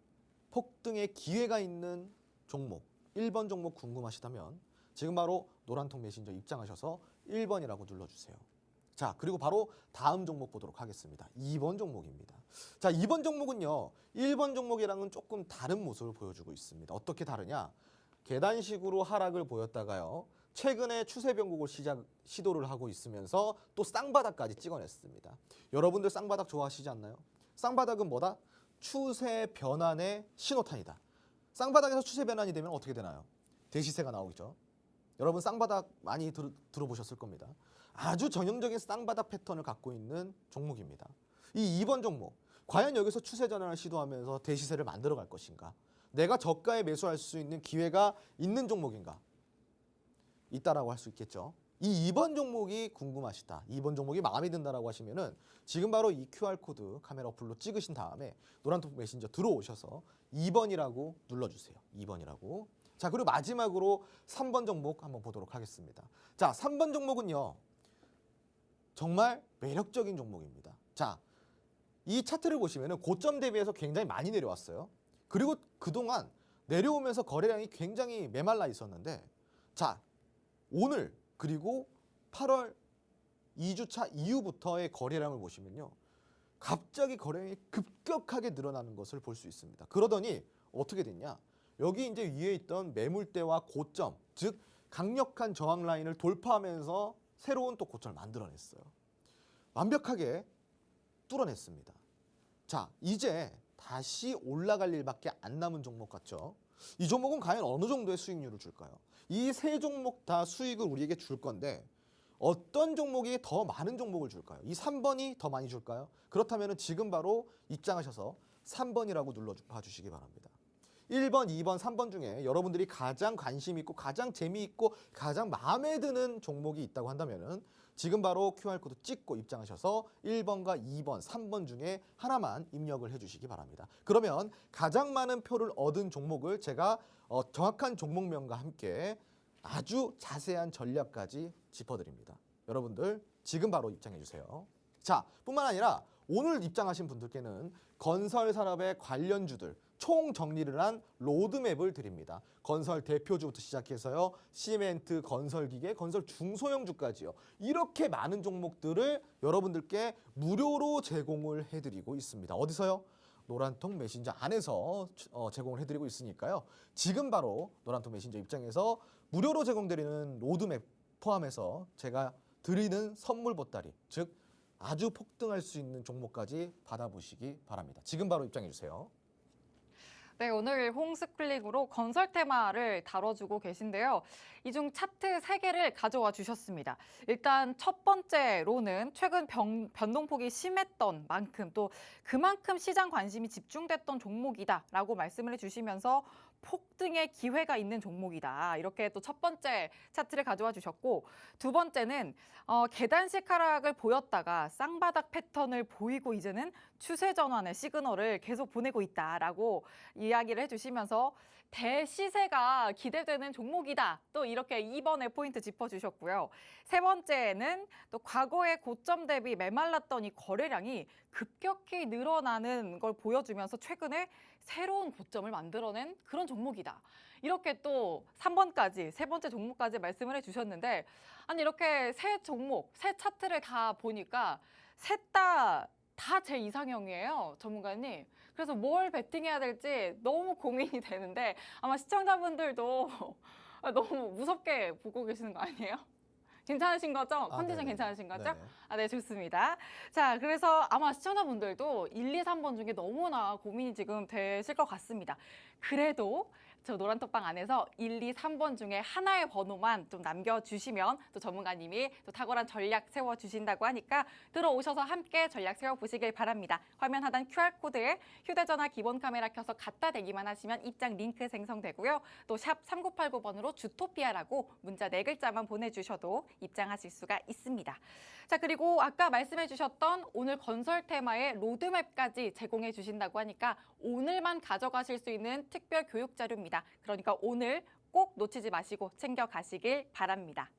폭등의 기회가 있는 종목 1번 종목 궁금하시다면 지금 바로 노란통 메신저 입장하셔서 1번이라고 눌러주세요. 자, 그리고 바로 다음 종목 보도록 하겠습니다. 2번 종목입니다. 자, 2번 종목은요. 1번 종목이랑은 조금 다른 모습을 보여주고 있습니다. 어떻게 다르냐? 계단식으로 하락을 보였다가요. 최근에 추세 변곡을 시도를 하고 있으면서 또 쌍바닥까지 찍어냈습니다. 여러분들 쌍바닥 좋아하시지 않나요? 쌍바닥은 뭐다? 추세 변환의 신호탄이다. 쌍바닥에서 추세 변환이 되면 어떻게 되나요? 대시세가 나오겠죠. 여러분 쌍바닥 많이 들어보셨을 겁니다. 아주 전형적인 쌍바닥 패턴을 갖고 있는 종목입니다. 이 2번 종목, 과연 여기서 추세 전환을 시도하면서 대시세를 만들어 갈 것인가? 내가 저가에 매수할 수 있는 기회가 있는 종목인가? 있다라고 할 수 있겠죠. 이 2번 종목이 궁금하시다. 2번 종목이 마음에 든다라고 하시면은 지금 바로 이 QR코드 카메라 어플로 찍으신 다음에 노란톡 메신저 들어오셔서 2번이라고 눌러주세요. 2번이라고. 자, 그리고 마지막으로 3번 종목 한번 보도록 하겠습니다. 자, 3번 종목은요. 정말 매력적인 종목입니다. 자, 이 차트를 보시면은 고점 대비해서 굉장히 많이 내려왔어요. 그리고 그동안 내려오면서 거래량이 굉장히 메말라 있었는데 자, 오늘 그리고 8월 2주차 이후부터의 거래량을 보시면요. 갑자기 거래량이 급격하게 늘어나는 것을 볼 수 있습니다. 그러더니 어떻게 됐냐? 여기 이제 위에 있던 매물대와 고점, 즉 강력한 저항 라인을 돌파하면서 새로운 또 고점을 만들어냈어요. 완벽하게 뚫어냈습니다. 자, 이제 다시 올라갈 일밖에 안 남은 종목 같죠? 이 종목은 과연 어느 정도의 수익률을 줄까요? 이 세 종목 다 수익을 우리에게 줄 건데 어떤 종목이 더 많은 종목을 줄까요? 이 3번이 더 많이 줄까요? 그렇다면 지금 바로 입장하셔서 3번이라고 눌러봐 주시기 바랍니다. 1번, 2번, 3번 중에 여러분들이 가장 관심 있고 가장 재미있고 가장 마음에 드는 종목이 있다고 한다면 지금 바로 QR코드 찍고 입장하셔서 1번과 2번, 3번 중에 하나만 입력을 해주시기 바랍니다. 그러면 가장 많은 표를 얻은 종목을 제가 정확한 종목명과 함께 아주 자세한 전략까지 짚어드립니다. 여러분들 지금 바로 입장해 주세요. 자, 뿐만 아니라 오늘 입장하신 분들께는 건설 산업의 관련주들 총 정리를 한 로드맵을 드립니다. 건설 대표주부터 시작해서요. 시멘트, 건설기계, 건설 중소형주까지요. 이렇게 많은 종목들을 여러분들께 무료로 제공을 해드리고 있습니다. 어디서요? 노란통 메신저 안에서 제공을 해드리고 있으니까요. 지금 바로 노란통 메신저 입장에서 무료로 제공드리는 로드맵 포함해서 제가 드리는 선물 보따리, 즉 아주 폭등할 수 있는 종목까지 받아보시기 바랍니다. 지금 바로 입장해 주세요. 네, 오늘 홈스쿨링으로 건설 테마를 다뤄주고 계신데요. 이 중 차트 3개를 가져와 주셨습니다. 일단 첫 번째로는 최근 변동폭이 심했던 만큼 또 그만큼 시장 관심이 집중됐던 종목이다라고 말씀을 해주시면서 폭등의 기회가 있는 종목이다. 이렇게 또 첫 번째 차트를 가져와 주셨고 두 번째는 계단식 하락을 보였다가 쌍바닥 패턴을 보이고 이제는 추세 전환의 시그널을 계속 보내고 있다라고 이야기를 해주시면서 대시세가 기대되는 종목이다. 또 이렇게 2번의 포인트 짚어주셨고요. 세 번째는 또 과거의 고점 대비 메말랐던 이 거래량이 급격히 늘어나는 걸 보여주면서 최근에 새로운 고점을 만들어낸 그런 종목이다. 이렇게 또 3번까지, 세 번째 종목까지 말씀을 해주셨는데 아니 이렇게 세 종목, 세 차트를 다 보니까 셋 다 제 이상형이에요, 전문가님. 그래서 뭘 베팅해야 될지 너무 고민이 되는데 아마 시청자분들도 너무 무섭게 보고 계시는 거 아니에요? 괜찮으신 거죠? 컨디션 네네. 괜찮으신 거죠? 네네. 네, 좋습니다. 자, 그래서 아마 시청자분들도 1, 2, 3번 중에 너무나 고민이 지금 되실 것 같습니다. 그래도 저 노란톡방 안에서 1, 2, 3번 중에 하나의 번호만 좀 남겨주시면 또 전문가님이 또 탁월한 전략 세워주신다고 하니까 들어오셔서 함께 전략 세워보시길 바랍니다. 화면 하단 QR코드에 휴대전화 기본 카메라 켜서 갖다 대기만 하시면 입장 링크 생성되고요. 또 샵 3989번으로 주토피아라고 문자 4글자만 보내주셔도 입장하실 수가 있습니다. 자, 그리고 아까 말씀해 주셨던 오늘 건설 테마의 로드맵까지 제공해 주신다고 하니까 오늘만 가져가실 수 있는 특별 교육 자료입니다. 그러니까 오늘 꼭 놓치지 마시고 챙겨 가시길 바랍니다.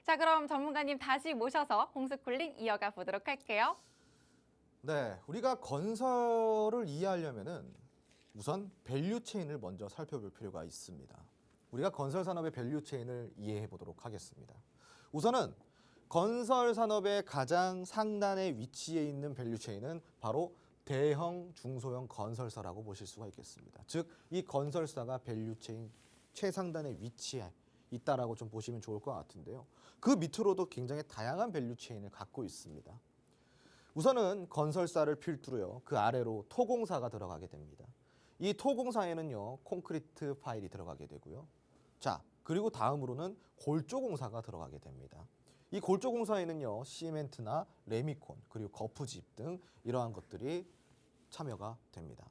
자, 그럼 전문가님 다시 모셔서 홈스쿨링 이어가 보도록 할게요. 네, 우리가 건설을 이해하려면은 우선 밸류 체인을 먼저 살펴볼 필요가 있습니다. 우리가 건설 산업의 밸류 체인을 이해해 보도록 하겠습니다. 우선은 건설 산업의 가장 상단에 위치해 있는 밸류 체인은 바로 대형, 중소형 건설사라고 보실 수가 있겠습니다. 즉, 이 건설사가 밸류 체인 최상단에 위치해 있다라고 좀 보시면 좋을 것 같은데요. 그 밑으로도 굉장히 다양한 밸류 체인을 갖고 있습니다. 우선은 건설사를 필두로요. 그 아래로 토공사가 들어가게 됩니다. 이 토공사에는요. 콘크리트 파일이 들어가게 되고요. 자, 그리고 다음으로는 골조공사가 들어가게 됩니다. 이 골조공사에는요. 시멘트나 레미콘, 그리고 거푸집 등 이러한 것들이 참여가 됩니다.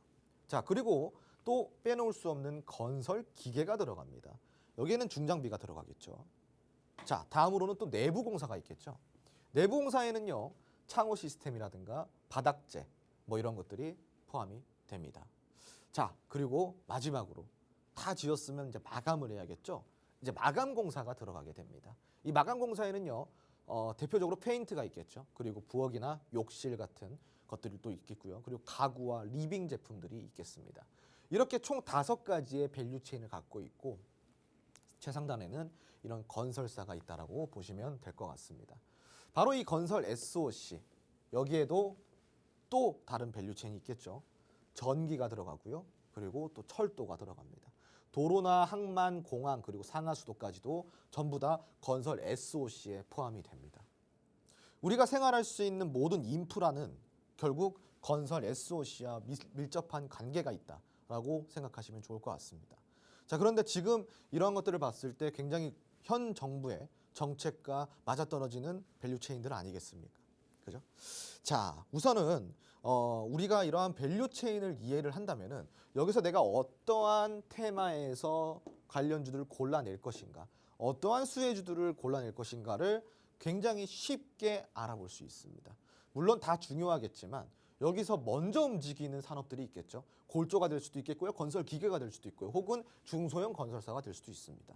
자, 그리고 또 빼놓을 수 없는 건설 기계가 들어갑니다. 여기에는 중장비가 들어가겠죠. 자, 다음으로는 또 내부 공사가 있겠죠. 내부 공사에는요. 창호 시스템이라든가 바닥재 뭐 이런 것들이 포함이 됩니다. 자, 그리고 마지막으로 다 지었으면 이제 마감을 해야겠죠. 이제 마감 공사가 들어가게 됩니다. 이 마감 공사에는요. 대표적으로 페인트가 있겠죠. 그리고 부엌이나 욕실 같은 것들이 또 있겠고요. 그리고 가구와 리빙 제품들이 있겠습니다. 이렇게 총 5가지의 밸류 체인을 갖고 있고 최상단에는 이런 건설사가 있다라고 보시면 될 것 같습니다. 바로 이 건설 SOC, 여기에도 또 다른 밸류 체인이 있겠죠. 전기가 들어가고요. 그리고 또 철도가 들어갑니다. 도로나 항만, 공항, 그리고 상하수도까지도 전부 다 건설 SOC에 포함이 됩니다. 우리가 생활할 수 있는 모든 인프라는 결국 건설 SOC와 밀접한 관계가 있다라고 생각하시면 좋을 것 같습니다. 자, 그런데 지금 이러한 것들을 봤을 때 굉장히 현 정부의 정책과 맞아떨어지는 밸류 체인들 아니겠습니까? 그죠? 자, 우선은 우리가 이러한 밸류 체인을 이해를 한다면은 여기서 내가 어떠한 테마에서 관련주들을 골라낼 것인가, 어떠한 수혜주들을 골라낼 것인가를 굉장히 쉽게 알아볼 수 있습니다. 물론 다 중요하겠지만 여기서 먼저 움직이는 산업들이 있겠죠. 골조가 될 수도 있겠고요. 건설 기계가 될 수도 있고요. 혹은 중소형 건설사가 될 수도 있습니다.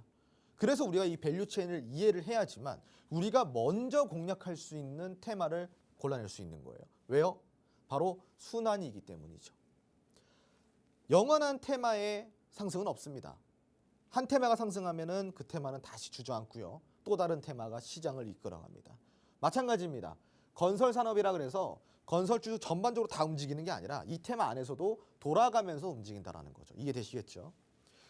그래서 우리가 이 밸류 체인을 이해를 해야지만 우리가 먼저 공략할 수 있는 테마를 골라낼 수 있는 거예요. 왜요? 바로 순환이기 때문이죠. 영원한 테마의 상승은 없습니다. 한 테마가 상승하면은 그 테마는 다시 주저앉고요. 또 다른 테마가 시장을 이끌어갑니다. 마찬가지입니다. 건설 산업이라 그래서 건설주 전반적으로 다 움직이는 게 아니라 이 테마 안에서도 돌아가면서 움직인다라는 거죠. 이해되시겠죠?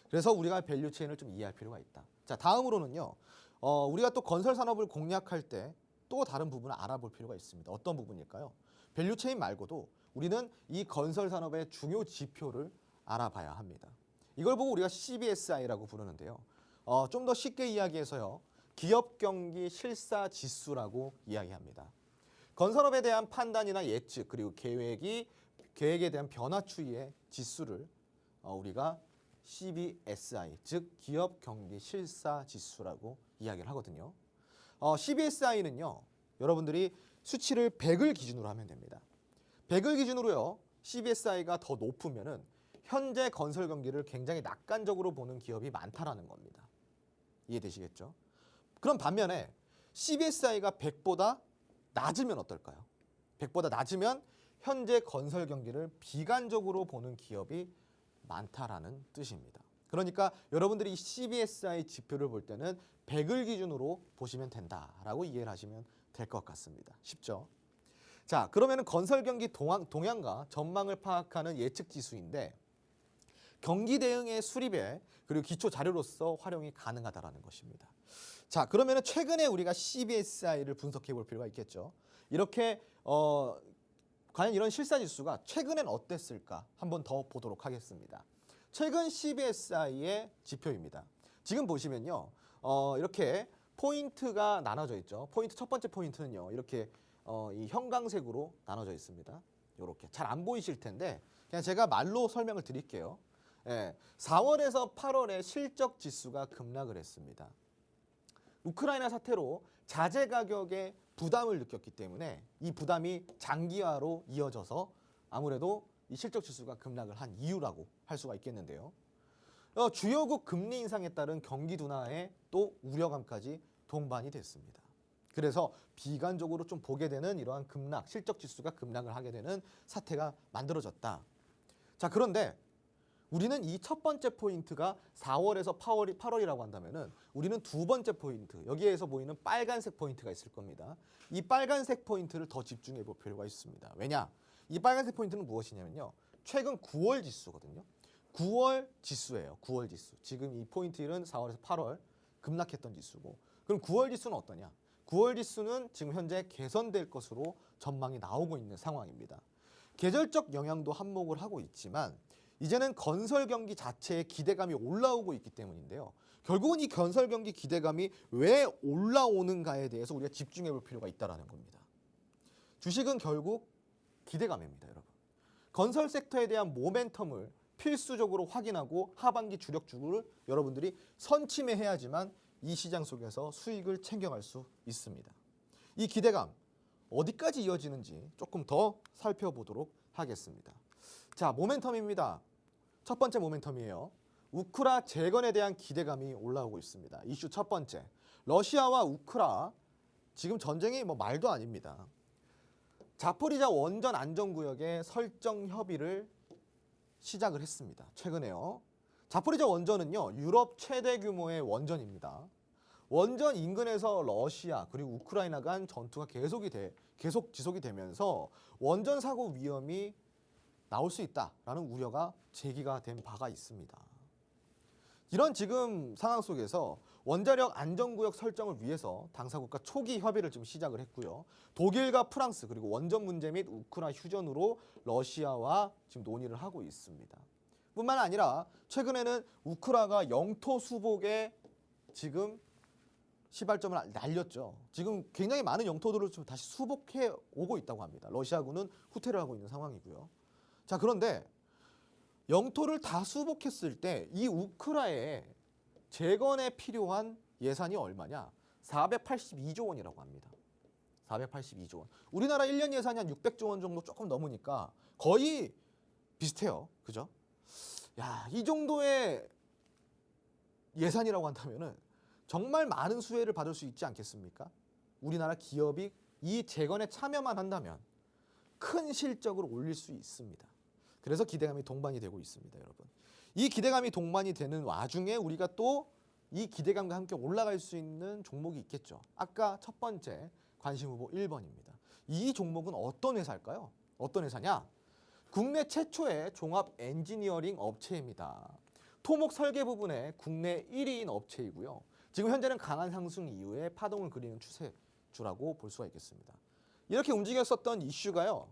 그래서 우리가 밸류 체인을 좀 이해할 필요가 있다. 자, 다음으로는요. 우리가 또 건설 산업을 공략할 때 또 다른 부분을 알아볼 필요가 있습니다. 어떤 부분일까요? 밸류 체인 말고도 우리는 이 건설 산업의 중요 지표를 알아봐야 합니다. 이걸 보고 우리가 CBSI라고 부르는데요. 좀 더 쉽게 이야기해서요. 기업 경기 실사 지수라고 이야기합니다. 건설업에 대한 판단이나 예측 그리고 계획에 대한 변화 추이의 지수를 우리가 CBSI 즉 기업 경기 실사 지수라고 이야기를 하거든요. CBSI는요. 여러분들이 수치를 100을 기준으로 하면 됩니다. 100을 기준으로요. CBSI가 더 높으면은 현재 건설 경기를 굉장히 낙관적으로 보는 기업이 많다라는 겁니다. 이해되시겠죠? 그럼 반면에 CBSI가 100보다 낮으면 어떨까요? 100보다 낮으면 현재 건설 경기를 비관적으로 보는 기업이 많다라는 뜻입니다. 그러니까 여러분들이 이 CBSI 지표를 볼 때는 100을 기준으로 보시면 된다라고 이해를 하시면 될 것 같습니다. 쉽죠? 자, 그러면은 건설 경기 동향과 전망을 파악하는 예측 지수인데 경기 대응의 수립에 그리고 기초 자료로서 활용이 가능하다라는 것입니다. 자, 그러면은 최근에 우리가 CBSI를 분석해 볼 필요가 있겠죠. 이렇게 과연 이런 실사 지수가 최근엔 어땠을까 한번 더 보도록 하겠습니다. 최근 CBSI의 지표입니다. 지금 보시면요, 이렇게 포인트가 나눠져 있죠. 포인트 첫 번째 포인트는요, 이렇게 이 형광색으로 나눠져 있습니다. 이렇게 잘 안 보이실 텐데 그냥 제가 말로 설명을 드릴게요. 4월에서 8월에 실적 지수가 급락을 했습니다. 우크라이나 사태로 자재 가격에 부담을 느꼈기 때문에 이 부담이 장기화로 이어져서 아무래도 이 실적 지수가 급락을 한 이유라고 할 수가 있겠는데요. 주요국 금리 인상에 따른 경기 둔화에 또 우려감까지 동반이 됐습니다. 그래서 비관적으로 좀 보게 되는 이러한 급락, 실적 지수가 급락을 하게 되는 사태가 만들어졌다. 자, 그런데 우리는 이 첫 번째 포인트가 4월에서 8월이라고 한다면은 우리는 두 번째 포인트, 여기에서 보이는 빨간색 포인트가 있을 겁니다. 이 빨간색 포인트를 더 집중해 볼 필요가 있습니다. 왜냐? 이 빨간색 포인트는 무엇이냐면요. 최근 9월 지수거든요. 9월 지수예요. 9월 지수. 지금 이 포인트는 4월에서 8월 급락했던 지수고. 그럼 9월 지수는 어떠냐? 9월 지수는 지금 현재 개선될 것으로 전망이 나오고 있는 상황입니다. 계절적 영향도 한몫을 하고 있지만 이제는 건설 경기 자체의 기대감이 올라오고 있기 때문인데요. 결국은 이 건설 경기 기대감이 왜 올라오는가에 대해서 우리가 집중해 볼 필요가 있다는 겁니다. 주식은 결국 기대감입니다, 여러분. 건설 섹터에 대한 모멘텀을 필수적으로 확인하고 하반기 주력주를 여러분들이 선침해야지만 이 시장 속에서 수익을 챙겨갈 수 있습니다. 이 기대감 어디까지 이어지는지 조금 더 살펴보도록 하겠습니다. 자, 모멘텀입니다. 첫 번째 모멘텀이에요. 우크라 재건에 대한 기대감이 올라오고 있습니다. 이슈 첫 번째. 러시아와 우크라 지금 전쟁이 말도 아닙니다. 자포리자 원전 안전구역의 설정 협의를 시작을 했습니다. 최근에요. 자포리자 원전은요, 유럽 최대 규모의 원전입니다. 원전 인근에서 러시아 그리고 우크라이나 간 전투가 계속 지속이 되면서 원전 사고 위험이 나올 수 있다라는 우려가 제기가 된 바가 있습니다. 이런 지금 상황 속에서 원자력 안전구역 설정을 위해서 당사국과 초기 협의를 지금 시작을 했고요. 독일과 프랑스 그리고 원전 문제 및 우크라이나 휴전으로 러시아와 지금 논의를 하고 있습니다. 뿐만 아니라 최근에는 우크라이나가 영토 수복에 지금 시발점을 날렸죠. 지금 굉장히 많은 영토들을 좀 다시 수복해 오고 있다고 합니다. 러시아군은 후퇴를 하고 있는 상황이고요. 자, 그런데 영토를 다 수복했을 때 이 우크라의 재건에 필요한 예산이 얼마냐? 482조 원이라고 합니다. 482조 원. 우리나라 1년 예산이 한 600조 원 정도 조금 넘으니까 거의 비슷해요. 그죠? 야, 이 정도의 예산이라고 한다면은 정말 많은 수혜를 받을 수 있지 않겠습니까? 우리나라 기업이 이 재건에 참여만 한다면 큰 실적을 올릴 수 있습니다. 그래서 기대감이 동반이 되고 있습니다, 여러분. 이 기대감이 동반이 되는 와중에 우리가 또 이 기대감과 함께 올라갈 수 있는 종목이 있겠죠. 아까 첫 번째 관심 후보 1번입니다. 이 종목은 어떤 회사일까요? 어떤 회사냐? 국내 최초의 종합 엔지니어링 업체입니다. 토목 설계 부분에 국내 1위인 업체이고요. 지금 현재는 강한 상승 이후에 파동을 그리는 추세주라고 볼 수가 있겠습니다. 이렇게 움직였었던 이슈가요.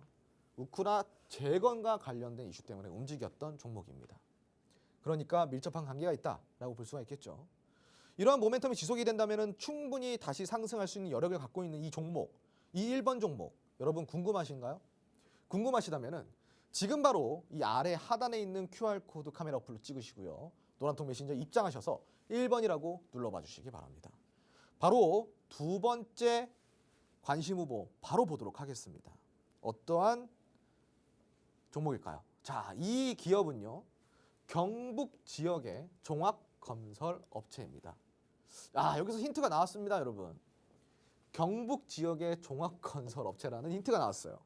우크라 재건과 관련된 이슈 때문에 움직였던 종목입니다. 그러니까 밀접한 관계가 있다라고 볼 수가 있겠죠. 이러한 모멘텀이 지속이 된다면 충분히 다시 상승할 수 있는 여력을 갖고 있는 이 종목, 이 1번 종목, 여러분 궁금하신가요? 궁금하시다면 지금 바로 이 아래 하단에 있는 QR코드 카메라 어플로 찍으시고요. 노란통 메신저 입장하셔서 1번이라고 눌러봐 주시기 바랍니다. 바로 두 번째 관심 후보 바로 보도록 하겠습니다. 어떠한 종목일까요? 자, 이 기업은요. 경북 지역의 종합건설 업체입니다. 아, 여기서 힌트가 나왔습니다, 여러분. 경북 지역의 종합건설 업체라는 힌트가 나왔어요.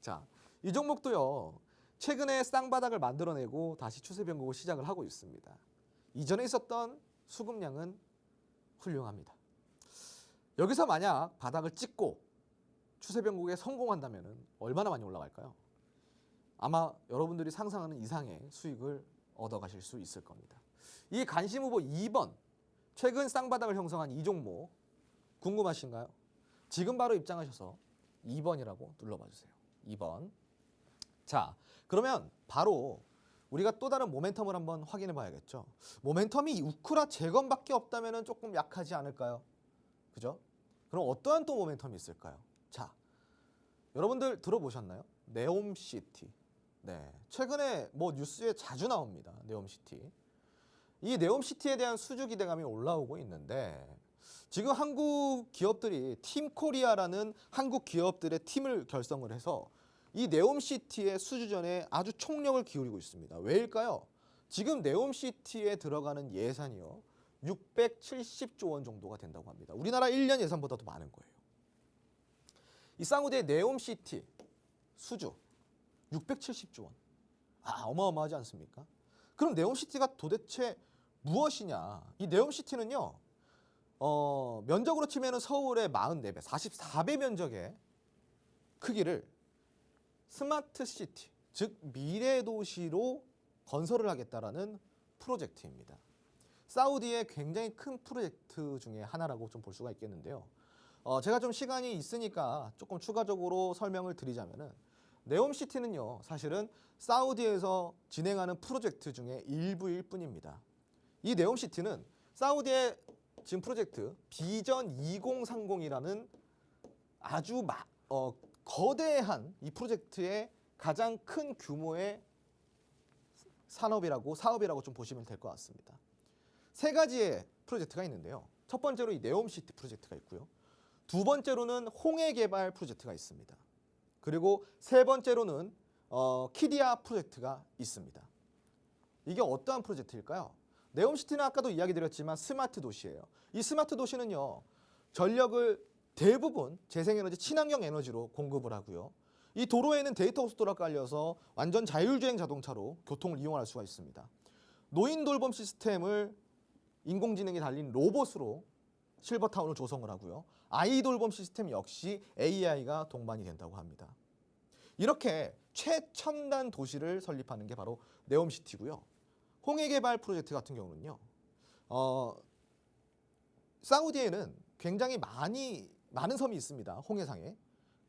자, 이 종목도요. 최근에 쌍바닥을 만들어내고 다시 추세 변곡을 시작을 하고 있습니다. 이전에 있었던 수급량은 훌륭합니다. 여기서 만약 바닥을 찍고 추세 변곡에 성공한다면 얼마나 많이 올라갈까요? 아마 여러분들이 상상하는 이상의 수익을 얻어가실 수 있을 겁니다. 이 관심 후보 2번, 최근 쌍바닥을 형성한 이 종목 궁금하신가요? 지금 바로 입장하셔서 2번이라고 눌러봐 주세요. 2번. 자, 그러면 바로 우리가 또 다른 모멘텀을 한번 확인해 봐야겠죠. 모멘텀이 우크라 재건밖에 없다면 조금 약하지 않을까요? 그죠? 그럼 어떠한 또 모멘텀이 있을까요? 자, 여러분들 들어보셨나요? 네옴시티. 네, 최근에 뭐 뉴스에 자주 나옵니다. 네옴시티. 이 네옴시티에 대한 수주 기대감이 올라오고 있는데 지금 한국 기업들이 팀코리아라는 한국 기업들의 팀을 결성을 해서 이 네옴시티의 수주전에 아주 총력을 기울이고 있습니다. 왜일까요? 지금 네옴시티에 들어가는 예산이요. 670조 원 정도가 된다고 합니다. 우리나라 1년 예산보다도 많은 거예요. 이 사우디의 네옴시티 수주 670조 원. 아, 어마어마하지 않습니까? 그럼 네옴시티가 도대체 무엇이냐? 이 네옴시티는요. 면적으로 치면 서울의 44배, 44배 면적의 크기를 스마트시티, 즉 미래도시로 건설을 하겠다라는 프로젝트입니다. 사우디의 굉장히 큰 프로젝트 중에 하나라고 좀 볼 수가 있겠는데요. 제가 좀 시간이 있으니까 조금 추가적으로 설명을 드리자면은 네옴시티는요, 사실은 사우디에서 진행하는 프로젝트 중에 일부일 뿐입니다. 이 네옴시티는 사우디의 지금 프로젝트 비전 2030이라는 아주 거대한 이 프로젝트의 가장 큰 규모의 사업이라고 좀 보시면 될 것 같습니다. 세 가지의 프로젝트가 있는데요. 첫 번째로 이 네옴시티 프로젝트가 있고요. 두 번째로는 홍해 개발 프로젝트가 있습니다. 그리고 세 번째로는 키디아 프로젝트가 있습니다. 이게 어떠한 프로젝트일까요? 네옴시티는 아까도 이야기 드렸지만 스마트 도시예요. 이 스마트 도시는요. 전력을 대부분 재생에너지 친환경 에너지로 공급을 하고요. 이 도로에는 데이터 호스트가 깔려서 완전 자율주행 자동차로 교통을 이용할 수가 있습니다. 노인 돌봄 시스템을 인공지능이 달린 로봇으로 실버타운을 조성을 하고요. 아이 돌봄 시스템 역시 AI가 동반이 된다고 합니다. 이렇게 최첨단 도시를 설립하는 게 바로 네옴시티고요. 홍해 개발 프로젝트 같은 경우는요. 사우디에는 굉장히 많은 섬이 있습니다. 홍해상에.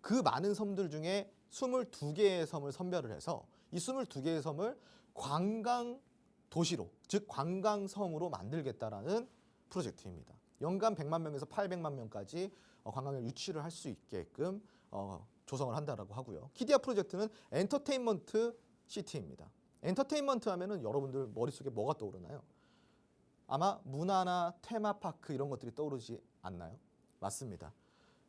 그 많은 섬들 중에 22개의 섬을 선별을 해서 이 22개의 섬을 관광 도시로, 즉 관광섬으로 만들겠다라는 프로젝트입니다. 연간 100만 명에서 800만 명까지 관광객 유치를 할 수 있게끔 조성을 한다라고 하고요. 키디아 프로젝트는 엔터테인먼트 시티입니다. 엔터테인먼트 하면은 여러분들 머릿속에 뭐가 떠오르나요? 아마 문화나 테마파크 이런 것들이 떠오르지 않나요? 맞습니다.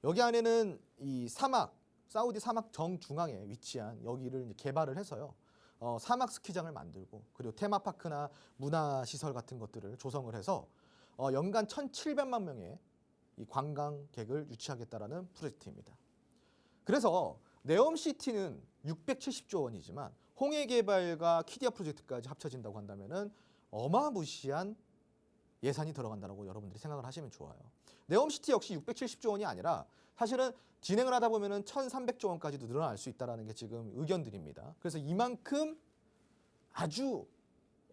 여기 안에는 이 사우디 사막 정중앙에 위치한 여기를 이제 개발을 해서요. 사막 스키장을 만들고 그리고 테마파크나 문화시설 같은 것들을 조성을 해서 연간 1,700만 명의 이 관광객을 유치하겠다라는 프로젝트입니다. 그래서 네옴시티는 670조 원이지만 홍해개발과 키디아 프로젝트까지 합쳐진다고 한다면은 어마무시한 예산이 들어간다고 여러분들이 생각을 하시면 좋아요. 네옴시티 역시 670조 원이 아니라 사실은 진행을 하다 보면은 1,300조 원까지도 늘어날 수 있다라는 게 지금 의견들입니다. 그래서 이만큼 아주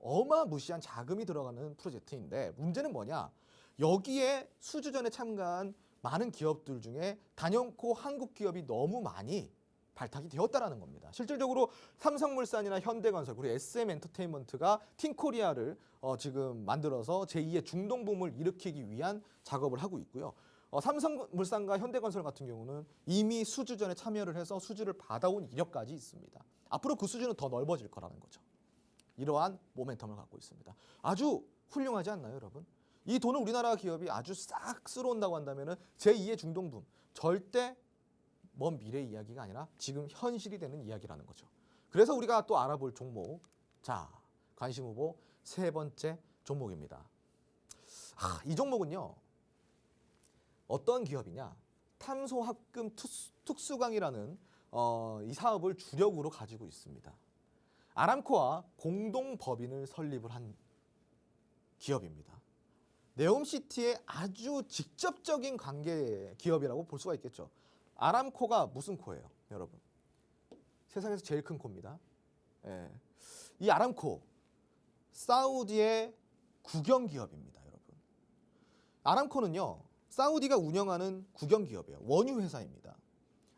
어마무시한 자금이 들어가는 프로젝트인데 문제는 뭐냐? 여기에 수주전에 참가한 많은 기업들 중에 단연코 한국 기업이 너무 많이 발탁이 되었다라는 겁니다. 실질적으로 삼성물산이나 현대건설 그리고 SM엔터테인먼트가 팀코리아를 지금 만들어서 제2의 중동붐을 일으키기 위한 작업을 하고 있고요. 삼성물산과 현대건설 같은 경우는 이미 수주전에 참여를 해서 수주를 받아온 이력까지 있습니다. 앞으로 그 수주는 더 넓어질 거라는 거죠. 이러한 모멘텀을 갖고 있습니다. 아주 훌륭하지 않나요, 여러분? 이 돈을 우리나라 기업이 아주 싹 쓸어온다고 한다면은 제2의 중동붐 절대 먼 미래 이야기가 아니라 지금 현실이 되는 이야기라는 거죠. 그래서 우리가 또 알아볼 종목, 자 관심 후보 세 번째 종목입니다. 이 종목은요 어떤 기업이냐? 탄소합금 특수강이라는 이 사업을 주력으로 가지고 있습니다. 아람코와 공동 법인을 설립을 한 기업입니다. 네옴시티의 아주 직접적인 관계 기업이라고 볼 수가 있겠죠. 아람코가 무슨 코예요, 여러분? 세상에서 제일 큰 코입니다. 예. 이 아람코, 사우디의 국영 기업입니다, 여러분. 아람코는요, 사우디가 운영하는 국영 기업이에요. 원유 회사입니다.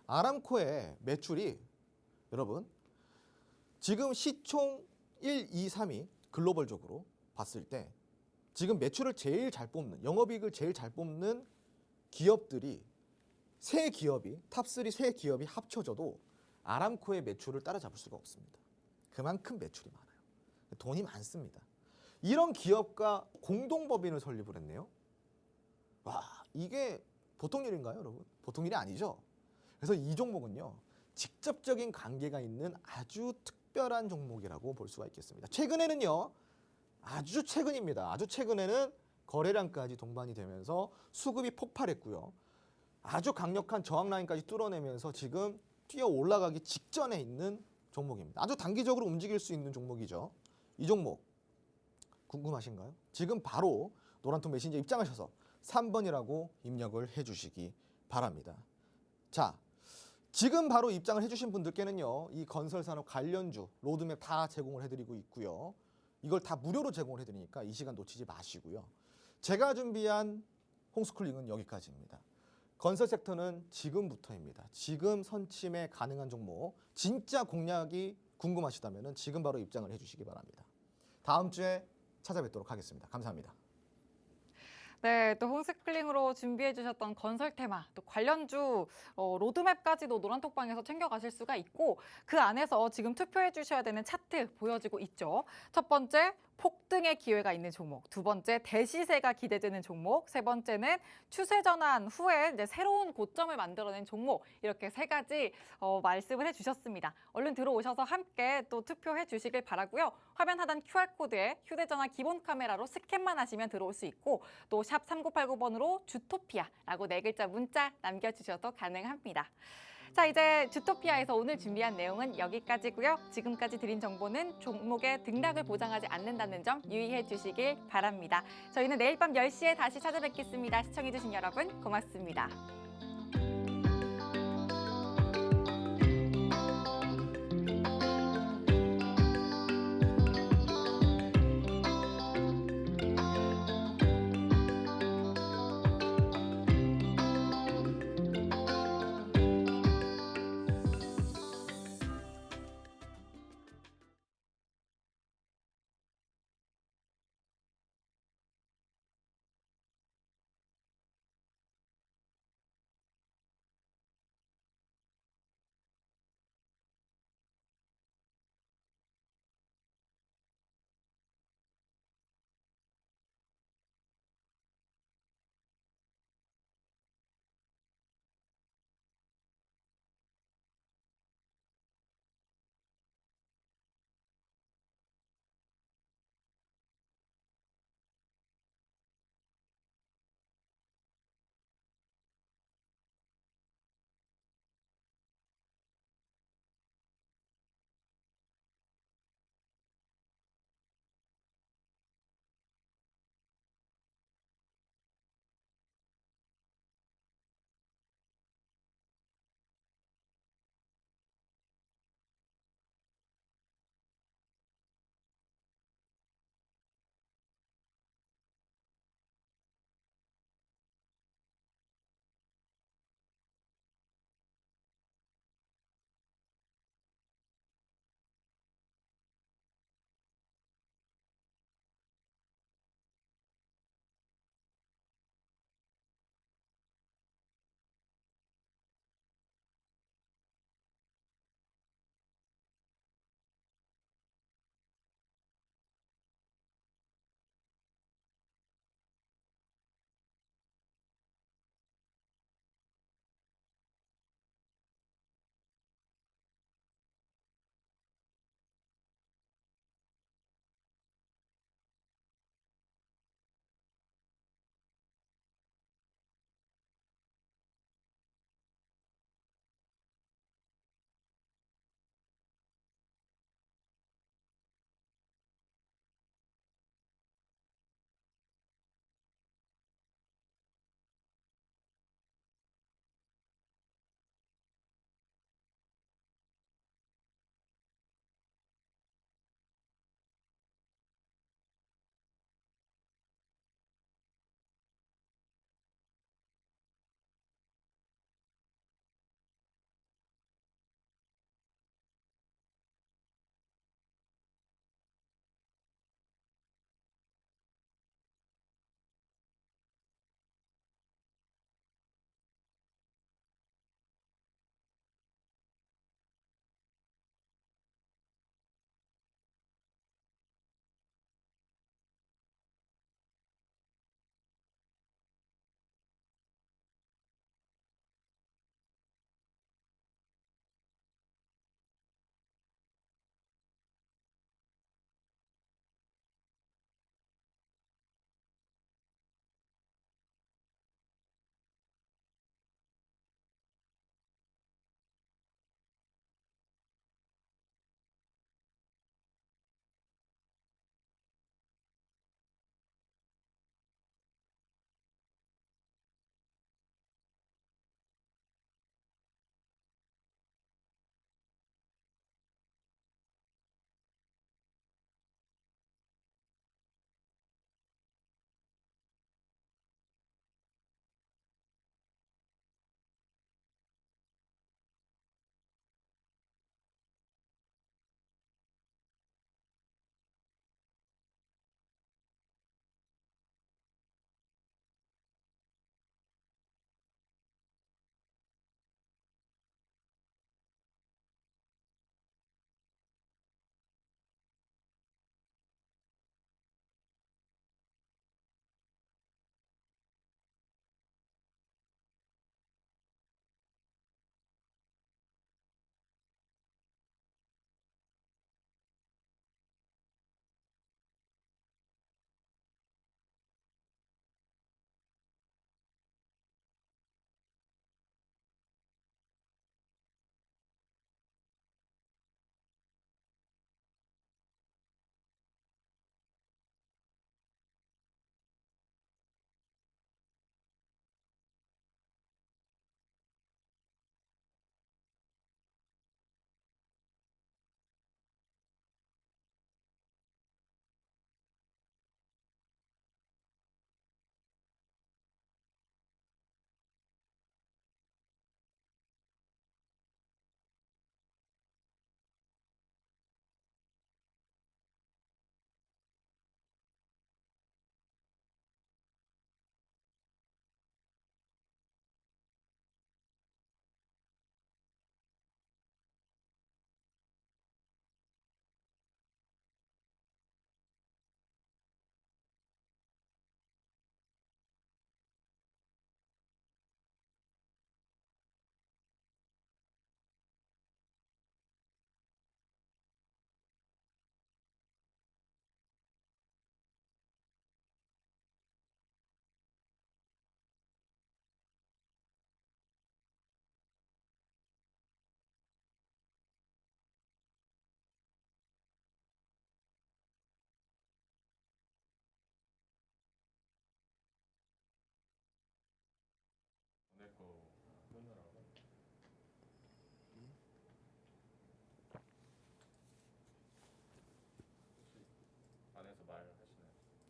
아람코의 매출이 여러분 지금 시총 1, 2, 3위 글로벌적으로 봤을 때 지금 매출을 제일 잘 뽑는, 영업이익을 제일 잘 뽑는 기업들이 세 기업이 탑3 세 기업이 합쳐져도 아람코의 매출을 따라잡을 수가 없습니다. 그만큼 매출이 많아요. 돈이 많습니다. 이런 기업과 공동법인을 설립을 했네요. 와, 이게 보통 일인가요, 여러분? 보통 일이 아니죠. 그래서 이 종목은요, 직접적인 관계가 있는 아주 특별한 종목이라고 볼 수가 있겠습니다. 최근에는요, 아주 최근입니다. 아주 최근에는 거래량까지 동반이 되면서 수급이 폭발했고요. 아주 강력한 저항 라인까지 뚫어내면서 지금 뛰어 올라가기 직전에 있는 종목입니다. 아주 단기적으로 움직일 수 있는 종목이죠. 이 종목 궁금하신가요? 지금 바로 노란통 메신저에 입장하셔서 3번이라고 입력을 해주시기 바랍니다. 자, 지금 바로 입장을 해주신 분들께는요, 이 건설산업 관련주 로드맵 다 제공을 해드리고 있고요. 이걸 다 무료로 제공을 해드리니까 이 시간 놓치지 마시고요. 제가 준비한 홈스쿨링은 여기까지입니다. 건설 섹터는 지금부터입니다. 지금 선침에 가능한 종목, 진짜 공략이 궁금하시다면 지금 바로 입장을 해주시기 바랍니다. 다음 주에 찾아뵙도록 하겠습니다. 감사합니다. 네, 또 홈스쿨링으로 준비해 주셨던 건설 테마, 또 관련주 로드맵까지도 노란톡방에서 챙겨가실 수가 있고 그 안에서 지금 투표해 주셔야 되는 차트 보여지고 있죠. 첫 번째, 폭등의 기회가 있는 종목. 두 번째, 대시세가 기대되는 종목. 세 번째는 추세 전환 후에 이제 새로운 고점을 만들어낸 종목. 이렇게 세 가지 말씀을 해주셨습니다. 얼른 들어오셔서 함께 또 투표해 주시길 바라고요. 화면 하단 QR코드에 휴대전화 기본 카메라로 스캔만 하시면 들어올 수 있고 또 샵 3989번으로 주토피아라고 네 글자 문자 남겨주셔도 가능합니다. 자, 이제 주토피아에서 오늘 준비한 내용은 여기까지고요. 지금까지 드린 정보는 종목의 등락을 보장하지 않는다는 점 유의해 주시길 바랍니다. 저희는 내일 밤 10시에 다시 찾아뵙겠습니다. 시청해주신 여러분 고맙습니다.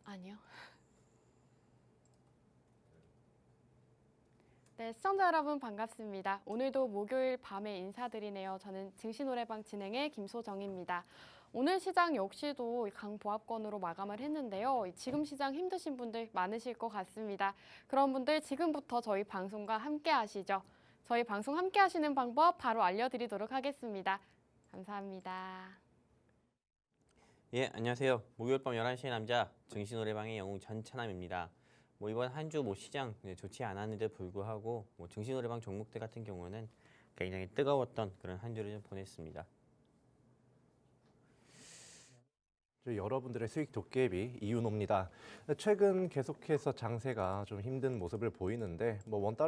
아니요. 네, 시청자 여러분 반갑습니다. 오늘도 목요일 밤에 인사드리네요. 저는 증시노래방 진행의 김소정입니다. 오늘 시장 역시도 강보합권으로 마감을 했는데요. 지금 시장 힘드신 분들 많으실 것 같습니다. 그런 분들 지금부터 저희 방송과 함께 하시죠. 저희 방송 함께 하시는 방법 바로 알려드리도록 하겠습니다. 감사합니다. 예, 안녕하세요. 목요일 밤 11시의 남자 증시노래방의 영웅 전찬남입니다. 이번 한 주 시장 좋지 않았는데 불구하고 증시노래방 종목들 같은 경우는 굉장히 뜨거웠던 그런 한 주를 좀 보냈습니다. 여러분들의 수익 도깨비 이윤호입니다. 최근 계속해서 장세가 좀 힘든 모습을 보이는데 원달러